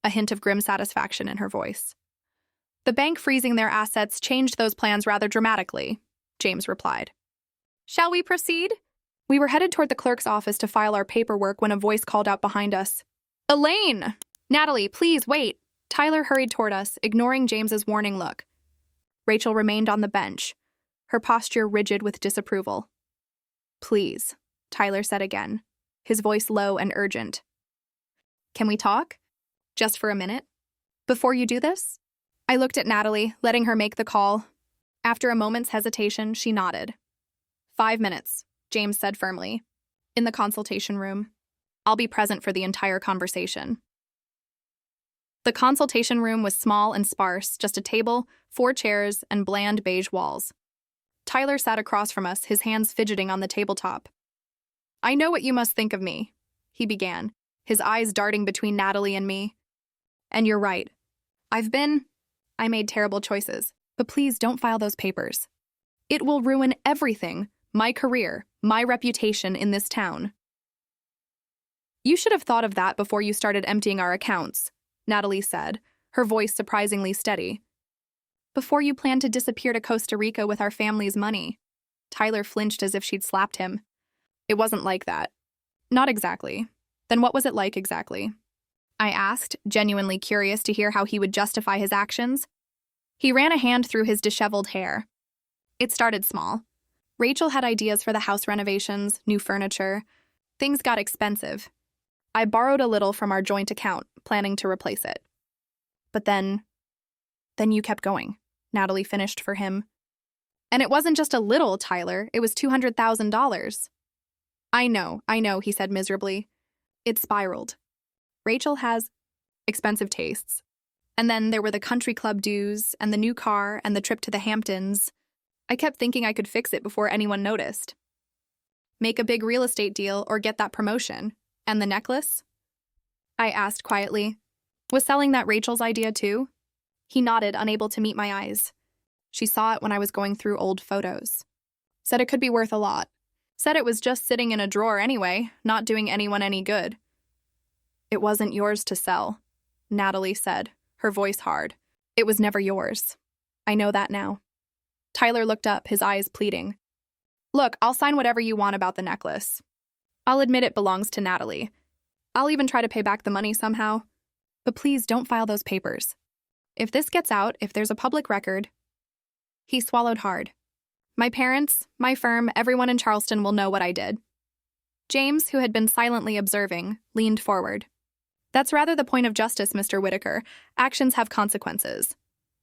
a hint of grim satisfaction in her voice. "The bank freezing their assets changed those plans rather dramatically," James replied. "Shall we proceed?" We were headed toward the clerk's office to file our paperwork when a voice called out behind us. "Elaine! Natalie, please wait!" Tyler hurried toward us, ignoring James's warning look. Rachel remained on the bench, her posture rigid with disapproval. "Please," Tyler said again, his voice low and urgent. "Can we talk? Just for a minute? Before you do this?" I looked at Natalie, letting her make the call. After a moment's hesitation, she nodded. 5 minutes, James said firmly. "In the consultation room. I'll be present for the entire conversation." The consultation room was small and sparse, just a table, 4 chairs, and bland beige walls. Tyler sat across from us, his hands fidgeting on the tabletop. "I know what you must think of me," he began, his eyes darting between Natalie and me. "And you're right. I made terrible choices, but please don't file those papers. It will ruin everything, my career, my reputation in this town." "You should have thought of that before you started emptying our accounts," Natalie said, her voice surprisingly steady. "Before you planned to disappear to Costa Rica with our family's money." Tyler flinched as if she'd slapped him. "It wasn't like that." "Not exactly. Then what was it like exactly?" I asked, genuinely curious to hear how he would justify his actions. He ran a hand through his disheveled hair. "It started small. Rachel had ideas for the house renovations, new furniture. Things got expensive. I borrowed a little from our joint account, planning to replace it. But then you kept going," Natalie finished for him. "And it wasn't just a little, Tyler. It was $200,000. I know, he said miserably. "It spiraled. Rachel has expensive tastes. And then there were the country club dues, and the new car, and the trip to the Hamptons. I kept thinking I could fix it before anyone noticed. Make a big real estate deal or get that promotion. And the necklace?" I asked quietly. "Was selling that Rachel's idea too?" He nodded, unable to meet my eyes. "She saw it when I was going through old photos. Said it could be worth a lot. Said it was just sitting in a drawer anyway, not doing anyone any good." "It wasn't yours to sell," Natalie said, her voice hard. "It was never yours. I know that now." Tyler looked up, his eyes pleading. "Look, I'll sign whatever you want about the necklace. I'll admit it belongs to Natalie. I'll even try to pay back the money somehow. But please don't file those papers. If this gets out, if there's a public record..." He swallowed hard. "My parents, my firm, everyone in Charleston will know what I did." James, who had been silently observing, leaned forward. "That's rather the point of justice, Mr. Whitaker. Actions have consequences."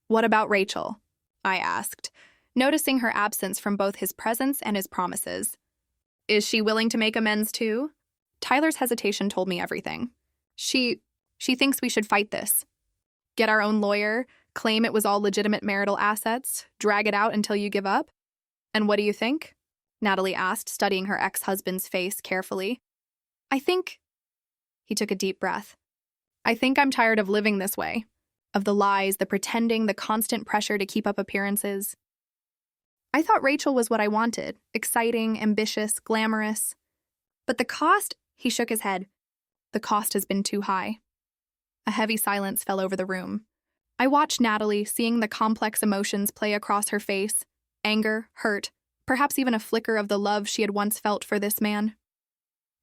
"What about Rachel?" I asked, noticing her absence from both his presence and his promises. "Is she willing to make amends too?" Tyler's hesitation told me everything. She thinks we should fight this. Get our own lawyer, claim it was all legitimate marital assets, drag it out until you give up? "And what do you think?" Natalie asked, studying her ex-husband's face carefully. He took a deep breath. "I think I'm tired of living this way. Of the lies, the pretending, the constant pressure to keep up appearances. I thought Rachel was what I wanted, exciting, ambitious, glamorous. But the cost," he shook his head, "the cost has been too high." A heavy silence fell over the room. I watched Natalie, seeing the complex emotions play across her face, anger, hurt, perhaps even a flicker of the love she had once felt for this man.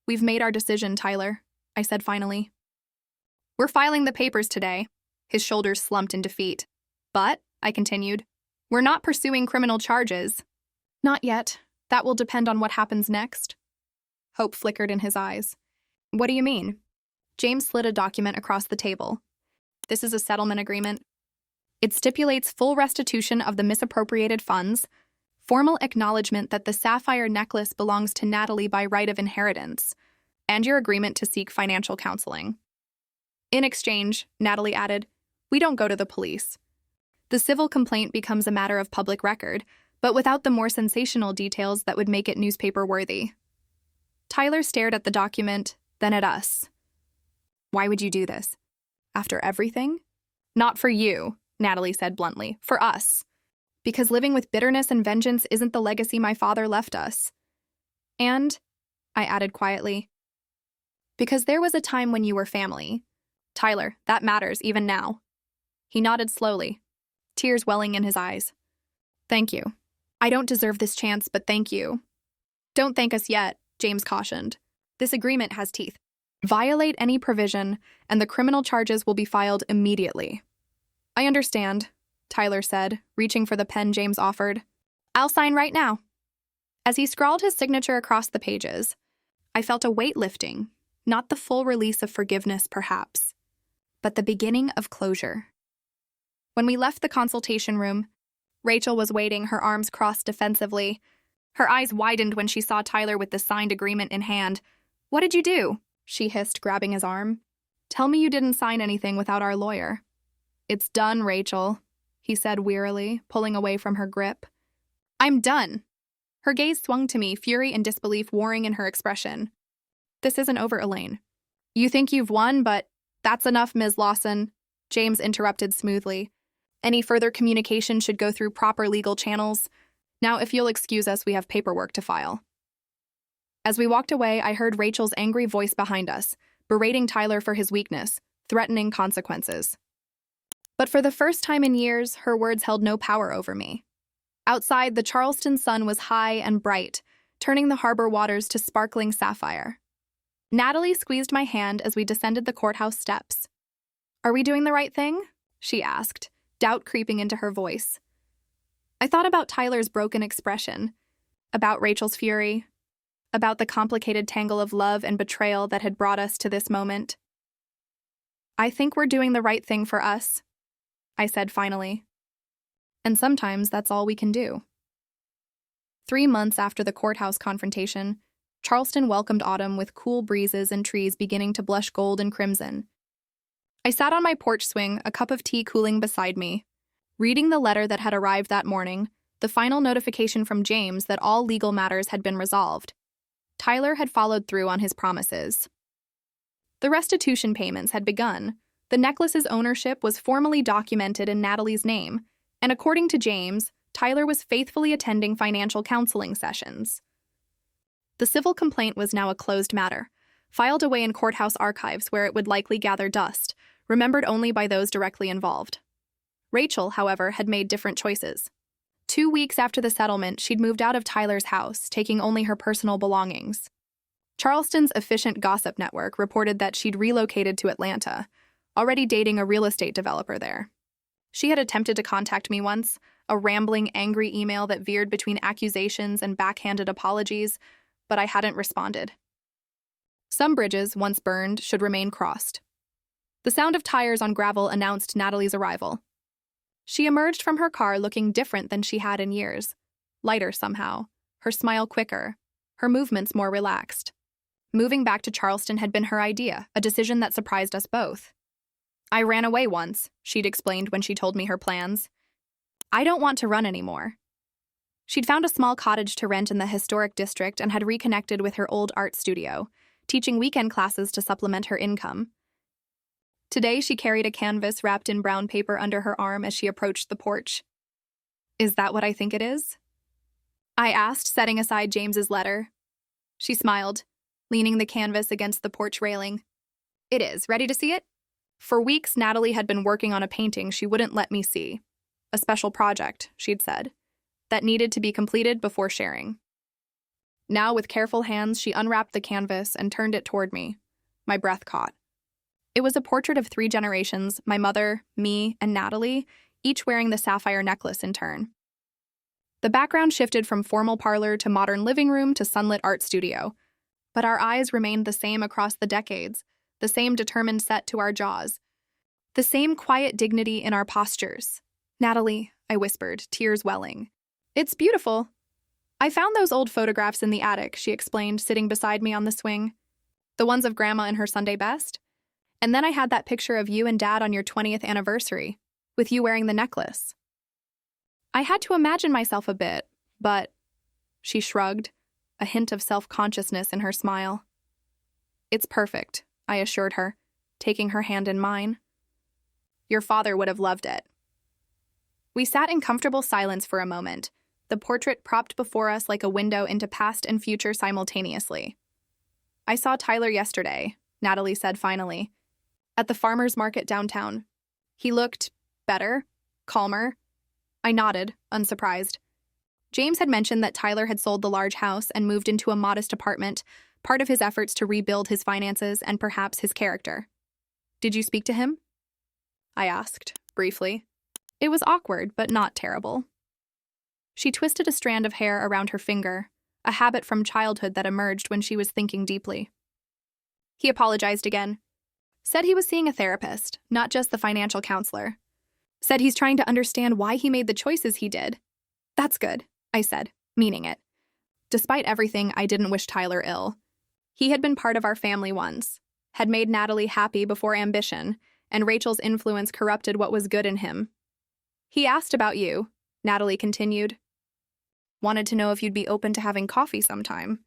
"We've made our decision, Tyler," I said finally. "We're filing the papers today." His shoulders slumped in defeat. "But," I continued, "we're not pursuing criminal charges." "Not yet. That will depend on what happens next." Hope flickered in his eyes. "What do you mean?" James slid a document across the table. "This is a settlement agreement. It stipulates full restitution of the misappropriated funds, formal acknowledgement that the sapphire necklace belongs to Natalie by right of inheritance, and your agreement to seek financial counseling. In exchange," Natalie added, "we don't go to the police. The civil complaint becomes a matter of public record, but without the more sensational details that would make it newspaper-worthy." Tyler stared at the document, then at us. Why would you do this? After everything? Not for you, Natalie said bluntly. For us. Because living with bitterness and vengeance isn't the legacy my father left us. And, I added quietly, because there was a time when you were family. Tyler, that matters even now. He nodded slowly, tears welling in his eyes. Thank you. I don't deserve this chance, but thank you. Don't thank us yet, James cautioned. This agreement has teeth. Violate any provision, and the criminal charges will be filed immediately. I understand, Tyler said, reaching for the pen James offered. I'll sign right now. As he scrawled his signature across the pages, I felt a weight lifting, not the full release of forgiveness, perhaps, but the beginning of closure. When we left the consultation room, Rachel was waiting, her arms crossed defensively. Her eyes widened when she saw Tyler with the signed agreement in hand. What did you do? She hissed, grabbing his arm. Tell me you didn't sign anything without our lawyer. It's done, Rachel, he said wearily, pulling away from her grip. I'm done. Her gaze swung to me, fury and disbelief warring in her expression. This isn't over, Elaine. You think you've won, but that's enough, Ms. Lawson, James interrupted smoothly. Any further communication should go through proper legal channels. Now, if you'll excuse us, we have paperwork to file. As we walked away, I heard Rachel's angry voice behind us, berating Tyler for his weakness, threatening consequences. But for the first time in years, her words held no power over me. Outside, the Charleston sun was high and bright, turning the harbor waters to sparkling sapphire. Natalie squeezed my hand as we descended the courthouse steps. Are we doing the right thing? She asked, doubt creeping into her voice. I thought about Tyler's broken expression, about Rachel's fury, about the complicated tangle of love and betrayal that had brought us to this moment. I think we're doing the right thing for us, I said finally. And sometimes that's all we can do. 3 months after the courthouse confrontation, Charleston welcomed autumn with cool breezes and trees beginning to blush gold and crimson. I sat on my porch swing, a cup of tea cooling beside me, reading the letter that had arrived that morning, the final notification from James that all legal matters had been resolved. Tyler had followed through on his promises. The restitution payments had begun. The necklace's ownership was formally documented in Natalie's name, and according to James, Tyler was faithfully attending financial counseling sessions. The civil complaint was now a closed matter, filed away in courthouse archives where it would likely gather dust, remembered only by those directly involved. Rachel, however, had made different choices. 2 weeks after the settlement, she'd moved out of Tyler's house, taking only her personal belongings. Charleston's efficient gossip network reported that she'd relocated to Atlanta, already dating a real estate developer there. She had attempted to contact me once, a rambling, angry email that veered between accusations and backhanded apologies, but I hadn't responded. Some bridges, once burned, should remain crossed. The sound of tires on gravel announced Natalie's arrival. She emerged from her car looking different than she had in years, lighter somehow, her smile quicker, her movements more relaxed. Moving back to Charleston had been her idea, a decision that surprised us both. I ran away once, she'd explained when she told me her plans. I don't want to run anymore. She'd found a small cottage to rent in the historic district and had reconnected with her old art studio, teaching weekend classes to supplement her income. Today, she carried a canvas wrapped in brown paper under her arm as she approached the porch. Is that what I think it is? I asked, setting aside James's letter. She smiled, leaning the canvas against the porch railing. It is. Ready to see it? For weeks, Natalie had been working on a painting she wouldn't let me see. A special project, she'd said, that needed to be completed before sharing. Now, with careful hands, she unwrapped the canvas and turned it toward me. My breath caught. It was a portrait of 3 generations, my mother, me, and Natalie, each wearing the sapphire necklace in turn. The background shifted from formal parlor to modern living room to sunlit art studio, but our eyes remained the same across the decades, the same determined set to our jaws, the same quiet dignity in our postures. Natalie, I whispered, tears welling. It's beautiful. I found those old photographs in the attic, she explained, sitting beside me on the swing. The ones of Grandma in her Sunday best. And then I had that picture of you and Dad on your 20th anniversary, with you wearing the necklace. I had to imagine myself a bit, but... She shrugged, a hint of self-consciousness in her smile. It's perfect, I assured her, taking her hand in mine. Your father would have loved it. We sat in comfortable silence for a moment, the portrait propped before us like a window into past and future simultaneously. I saw Tyler yesterday, Natalie said finally, at the farmer's market downtown. He looked better, calmer. I nodded, unsurprised. James had mentioned that Tyler had sold the large house and moved into a modest apartment, part of his efforts to rebuild his finances and perhaps his character. Did you speak to him? I asked, briefly. It was awkward, but not terrible. She twisted a strand of hair around her finger, a habit from childhood that emerged when she was thinking deeply. He apologized again. Said he was seeing a therapist, not just the financial counselor. Said he's trying to understand why he made the choices he did. That's good, I said, meaning it. Despite everything, I didn't wish Tyler ill. He had been part of our family once, had made Natalie happy before ambition, and Rachel's influence corrupted what was good in him. He asked about you, Natalie continued. Wanted to know if you'd be open to having coffee sometime.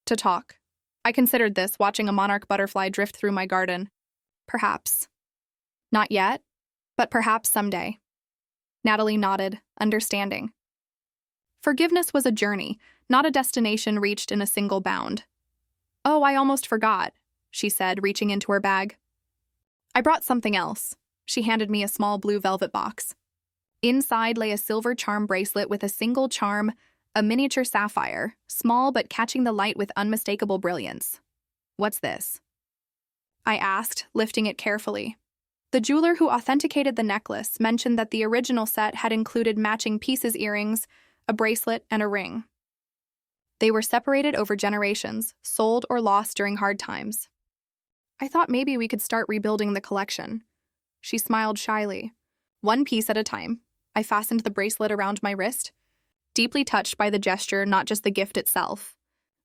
To talk. I considered this, watching a monarch butterfly drift through my garden. Perhaps. Not yet, but perhaps someday. Natalie nodded, understanding. Forgiveness was a journey, not a destination reached in a single bound. Oh, I almost forgot, she said, reaching into her bag. I brought something else. She handed me a small blue velvet box. Inside lay a silver charm bracelet with a single charm, a miniature sapphire, small but catching the light with unmistakable brilliance. What's this? I asked, lifting it carefully. The jeweler who authenticated the necklace mentioned that the original set had included matching pieces, earrings, a bracelet, and a ring. They were separated over generations, sold or lost during hard times. I thought maybe we could start rebuilding the collection. She smiled shyly. One piece at a time. I fastened the bracelet around my wrist, deeply touched by the gesture, not just the gift itself,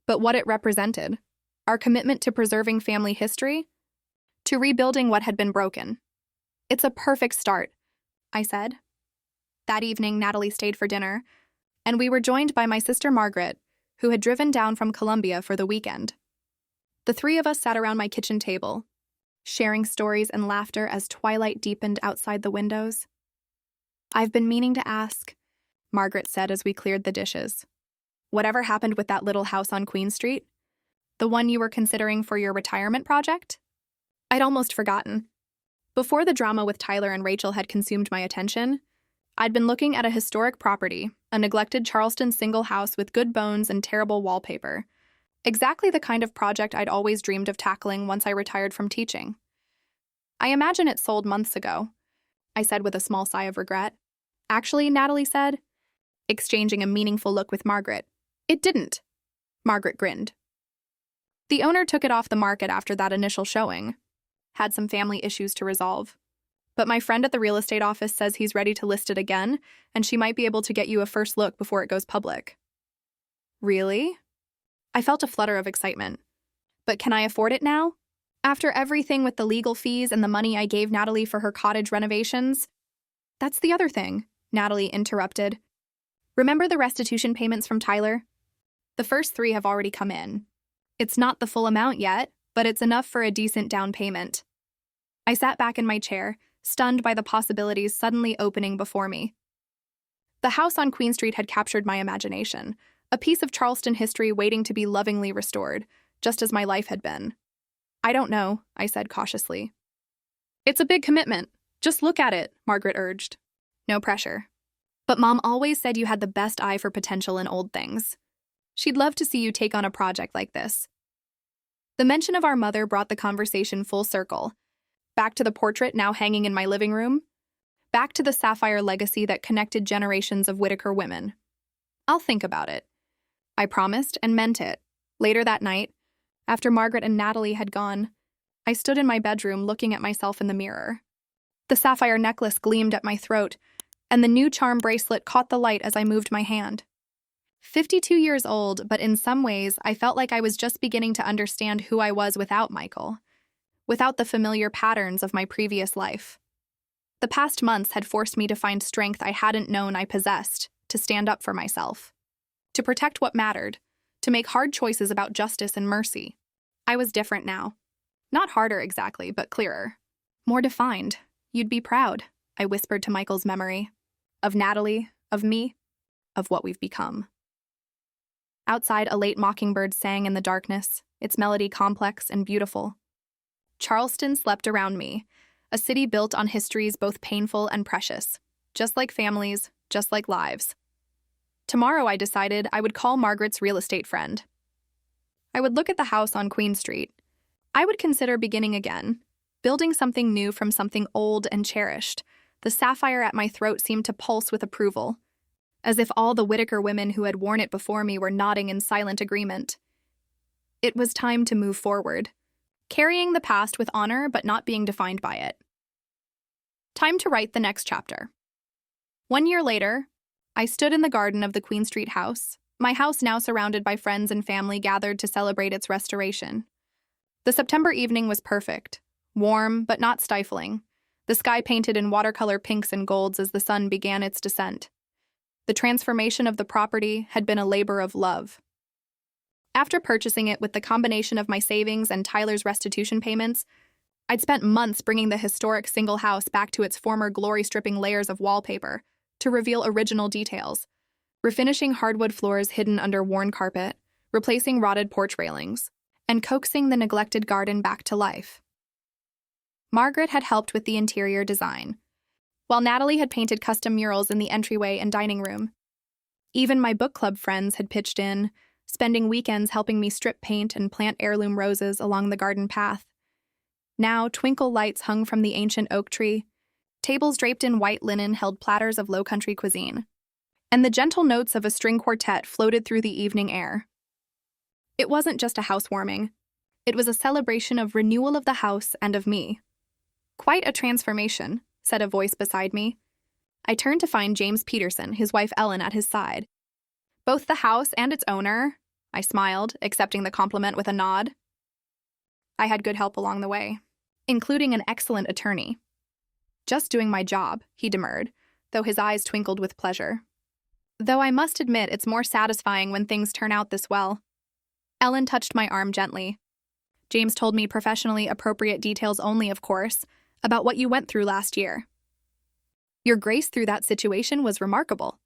but what it represented. Our commitment to preserving family history, to rebuilding what had been broken. It's a perfect start, I said. That evening, Natalie stayed for dinner, and we were joined by my sister Margaret, who had driven down from Columbia for the weekend. The three of us sat around my kitchen table, sharing stories and laughter as twilight deepened outside the windows. I've been meaning to ask, Margaret said as we cleared the dishes. Whatever happened with that little house on Queen Street? The one you were considering for your retirement project? I'd almost forgotten. Before the drama with Tyler and Rachel had consumed my attention, I'd been looking at a historic property, a neglected Charleston single house with good bones and terrible wallpaper. Exactly the kind of project I'd always dreamed of tackling once I retired from teaching. I imagine it sold months ago, I said with a small sigh of regret. Actually, Natalie said, exchanging a meaningful look with Margaret. It didn't. Margaret grinned. The owner took it off the market after that initial showing. Had some family issues to resolve. But my friend at the real estate office says he's ready to list it again, and she might be able to get you a first look before it goes public. Really? I felt a flutter of excitement. But can I afford it now? After everything with the legal fees and the money I gave Natalie for her cottage renovations? That's the other thing, Natalie interrupted. Remember the restitution payments from Tyler? The first 3 have already come in. It's not the full amount yet, but it's enough for a decent down payment. I sat back in my chair, stunned by the possibilities suddenly opening before me. The house on Queen Street had captured my imagination, a piece of Charleston history waiting to be lovingly restored, just as my life had been. I don't know, I said cautiously. It's a big commitment. Just look at it, Margaret urged. No pressure. But Mom always said you had the best eye for potential in old things. She'd love to see you take on a project like this. The mention of our mother brought the conversation full circle. Back to the portrait now hanging in my living room. Back to the sapphire legacy that connected generations of Whitaker women. I'll think about it. I promised and meant it. Later that night, after Margaret and Natalie had gone, I stood in my bedroom looking at myself in the mirror. The sapphire necklace gleamed at my throat, and the new charm bracelet caught the light as I moved my hand. 52 years old, but in some ways, I felt like I was just beginning to understand who I was without Michael, without the familiar patterns of my previous life. The past months had forced me to find strength I hadn't known I possessed, to stand up for myself, to protect what mattered, to make hard choices about justice and mercy. I was different now. Not harder exactly, but clearer. More defined. You'd be proud, I whispered to Michael's memory. Of Natalie, of me, of what we've become. Outside, a late mockingbird sang in the darkness, its melody complex and beautiful. Charleston slept around me, a city built on histories both painful and precious, just like families, just like lives. Tomorrow, I decided I would call Margaret's real estate friend. I would look at the house on Queen Street. I would consider beginning again, building something new from something old and cherished. The sapphire at my throat seemed to pulse with approval, as if all the Whitaker women who had worn it before me were nodding in silent agreement. It was time to move forward, carrying the past with honor but not being defined by it. Time to write the next chapter. 1 year later, I stood in the garden of the Queen Street house, my house now surrounded by friends and family gathered to celebrate its restoration. The September evening was perfect, warm but not stifling, the sky painted in watercolor pinks and golds as the sun began its descent. The transformation of the property had been a labor of love. After purchasing it with the combination of my savings and Tyler's restitution payments, I'd spent months bringing the historic single house back to its former glory-stripping layers of wallpaper to reveal original details, refinishing hardwood floors hidden under worn carpet, replacing rotted porch railings, and coaxing the neglected garden back to life. Margaret had helped with the interior design, while Natalie had painted custom murals in the entryway and dining room. Even my book club friends had pitched in, spending weekends helping me strip paint and plant heirloom roses along the garden path. Now, twinkle lights hung from the ancient oak tree, tables draped in white linen held platters of low-country cuisine, and the gentle notes of a string quartet floated through the evening air. It wasn't just a housewarming. It was a celebration of renewal of the house and of me. Quite a transformation, said a voice beside me. I turned to find James Peterson, his wife Ellen, at his side. Both the house and its owner, I smiled, accepting the compliment with a nod. I had good help along the way, including an excellent attorney. Just doing my job, he demurred, though his eyes twinkled with pleasure. Though I must admit it's more satisfying when things turn out this well. Ellen touched my arm gently. James told me professionally appropriate details only, of course, about what you went through last year. Your grace through that situation was remarkable.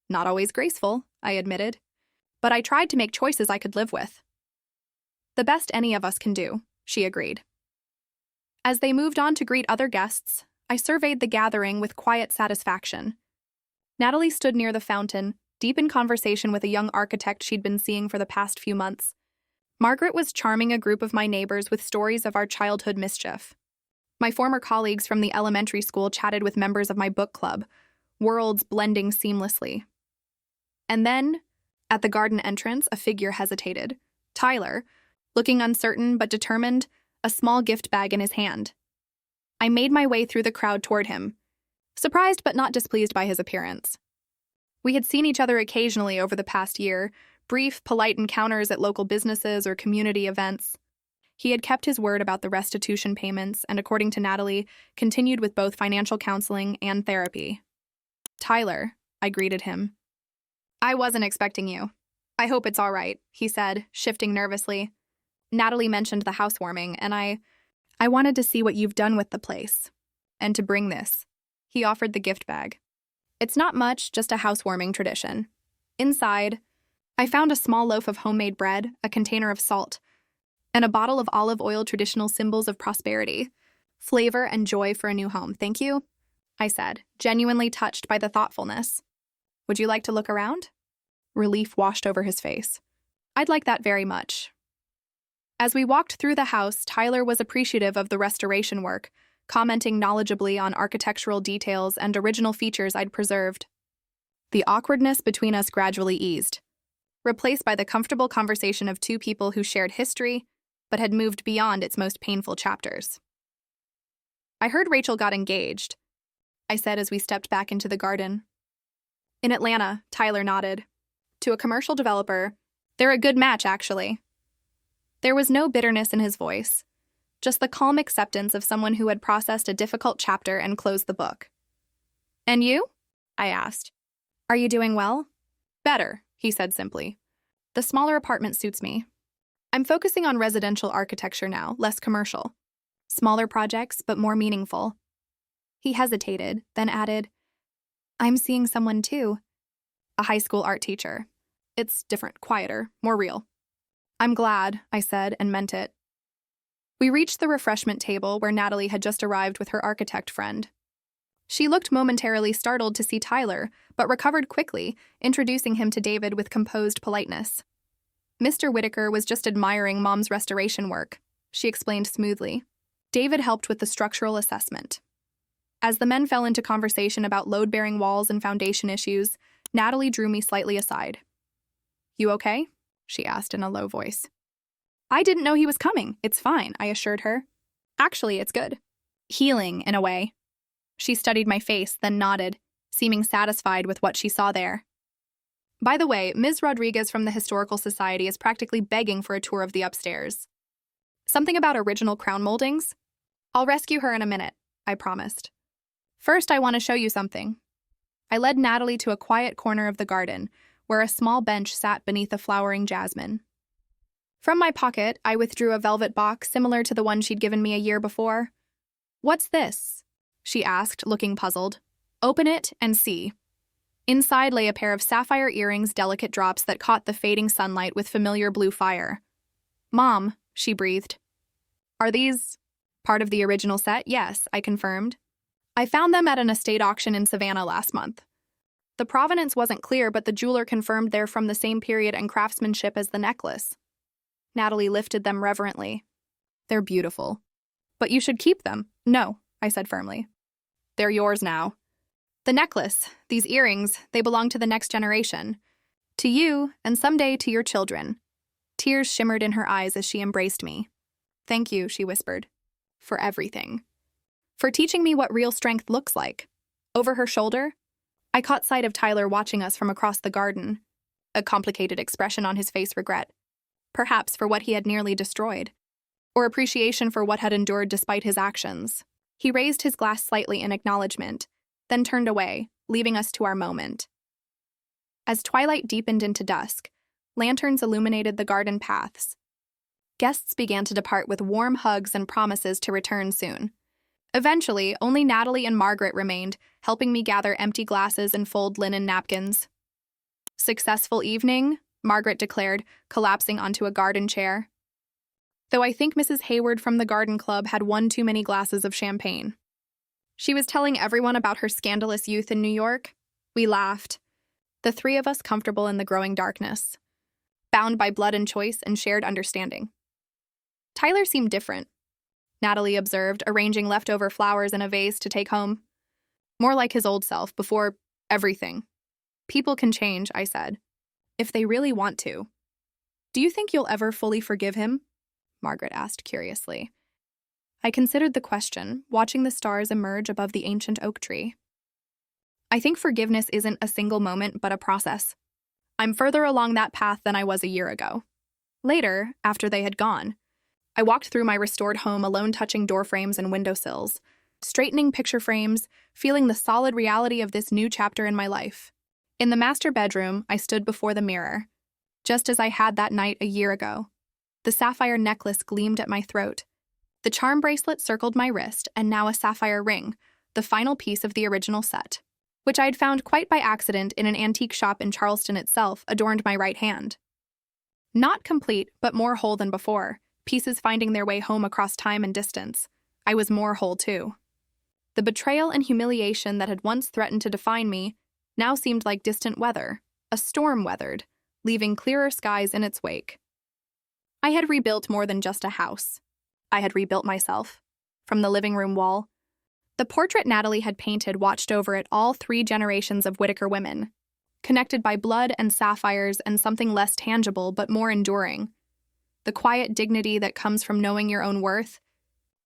Not always graceful, I admitted, but I tried to make choices I could live with. The best any of us can do, she agreed. As they moved on to greet other guests, I surveyed the gathering with quiet satisfaction. Natalie stood near the fountain, deep in conversation with a young architect she'd been seeing for the past few months. Margaret was charming a group of my neighbors with stories of our childhood mischief. My former colleagues from the elementary school chatted with members of my book club, worlds blending seamlessly. And then, at the garden entrance, a figure hesitated. Tyler, looking uncertain but determined, a small gift bag in his hand. I made my way through the crowd toward him, surprised but not displeased by his appearance. We had seen each other occasionally over the past year, brief, polite encounters at local businesses or community events. He had kept his word about the restitution payments and, according to Natalie, continued with both financial counseling and therapy. Tyler, I greeted him. I wasn't expecting you. I hope it's all right, he said, shifting nervously. Natalie mentioned the housewarming, and I wanted to see what you've done with the place. And to bring this. He offered the gift bag. It's not much, just a housewarming tradition. Inside, I found a small loaf of homemade bread, a container of salt, and a bottle of olive oil, traditional symbols of prosperity, flavor, and joy for a new home. Thank you, I said, genuinely touched by the thoughtfulness. Would you like to look around? Relief washed over his face. I'd like that very much. As we walked through the house, Tyler was appreciative of the restoration work, commenting knowledgeably on architectural details and original features I'd preserved. The awkwardness between us gradually eased, replaced by the comfortable conversation of two people who shared history, but had moved beyond its most painful chapters. I heard Rachel got engaged, I said as we stepped back into the garden. In Atlanta, Tyler nodded. To a commercial developer. They're a good match, actually. There was no bitterness in his voice, just the calm acceptance of someone who had processed a difficult chapter and closed the book. And you? I asked. Are you doing well? Better, he said simply. The smaller apartment suits me. I'm focusing on residential architecture now, less commercial. Smaller projects, but more meaningful. He hesitated, then added, I'm seeing someone too. A high school art teacher. It's different, quieter, more real. I'm glad, I said, and meant it. We reached the refreshment table where Natalie had just arrived with her architect friend. She looked momentarily startled to see Tyler, but recovered quickly, introducing him to David with composed politeness. Mr. Whitaker was just admiring Mom's restoration work, she explained smoothly. David helped with the structural assessment. As the men fell into conversation about load-bearing walls and foundation issues, Natalie drew me slightly aside. You okay? She asked in a low voice. I didn't know he was coming. It's fine, I assured her. Actually, it's good. Healing, in a way. She studied my face, then nodded, seeming satisfied with what she saw there. By the way, Ms. Rodriguez from the Historical Society is practically begging for a tour of the upstairs. Something about original crown moldings? I'll rescue her in a minute, I promised. First, I want to show you something. I led Natalie to a quiet corner of the garden, where a small bench sat beneath a flowering jasmine. From my pocket, I withdrew a velvet box similar to the one she'd given me a year before. What's this? She asked, looking puzzled. Open it and see. Inside lay a pair of sapphire earrings, delicate drops that caught the fading sunlight with familiar blue fire. Mom, she breathed. Are these part of the original set? Yes, I confirmed. I found them at an estate auction in Savannah last month. The provenance wasn't clear, but the jeweler confirmed they're from the same period and craftsmanship as the necklace. Natalie lifted them reverently. They're beautiful. But you should keep them. No, I said firmly. They're yours now. The necklace, these earrings, they belong to the next generation. To you, and someday to your children. Tears shimmered in her eyes as she embraced me. Thank you, she whispered. For everything. For teaching me what real strength looks like. Over her shoulder, I caught sight of Tyler watching us from across the garden. A complicated expression on his face, regret. Perhaps for what he had nearly destroyed. Or appreciation for what had endured despite his actions. He raised his glass slightly in acknowledgement, then turned away, leaving us to our moment. As twilight deepened into dusk, lanterns illuminated the garden paths. Guests began to depart with warm hugs and promises to return soon. Eventually, only Natalie and Margaret remained, helping me gather empty glasses and fold linen napkins. Successful evening, Margaret declared, collapsing onto a garden chair. Though I think Mrs. Hayward from the garden club had one too many glasses of champagne. She was telling everyone about her scandalous youth in New York. We laughed, the three of us comfortable in the growing darkness, bound by blood and choice and shared understanding. Tyler seemed different, Natalie observed, arranging leftover flowers in a vase to take home. More like his old self, before everything. People can change, I said, if they really want to. Do you think you'll ever fully forgive him? Margaret asked curiously. I considered the question, watching the stars emerge above the ancient oak tree. I think forgiveness isn't a single moment, but a process. I'm further along that path than I was a year ago. Later, after they had gone, I walked through my restored home alone, touching door frames and windowsills, straightening picture frames, feeling the solid reality of this new chapter in my life. In the master bedroom, I stood before the mirror, just as I had that night a year ago. The sapphire necklace gleamed at my throat. The charm bracelet circled my wrist, and now a sapphire ring, the final piece of the original set, which I had found quite by accident in an antique shop in Charleston itself, adorned my right hand. Not complete, but more whole than before, pieces finding their way home across time and distance. I was more whole, too. The betrayal and humiliation that had once threatened to define me now seemed like distant weather, a storm weathered, leaving clearer skies in its wake. I had rebuilt more than just a house. I had rebuilt myself. From the living room wall, the portrait Natalie had painted watched over it all 3 generations of Whitaker women, connected by blood and sapphires and something less tangible but more enduring. The quiet dignity that comes from knowing your own worth,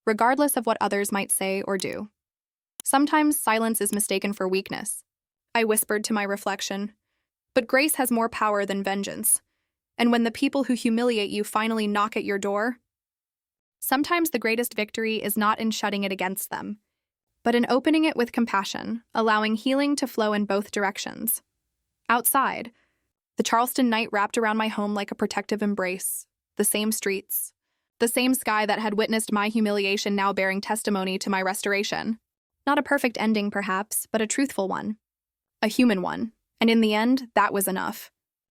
regardless of what others might say or do. Sometimes silence is mistaken for weakness, I whispered to my reflection. But grace has more power than vengeance. And when the people who humiliate you finally knock at your door, sometimes the greatest victory is not in shutting it against them, but in opening it with compassion, allowing healing to flow in both directions. Outside, the Charleston night wrapped around my home like a protective embrace, the same streets, the same sky that had witnessed my humiliation now bearing testimony to my restoration. Not a perfect ending, perhaps, but a truthful one. A human one. And in the end, that was enough.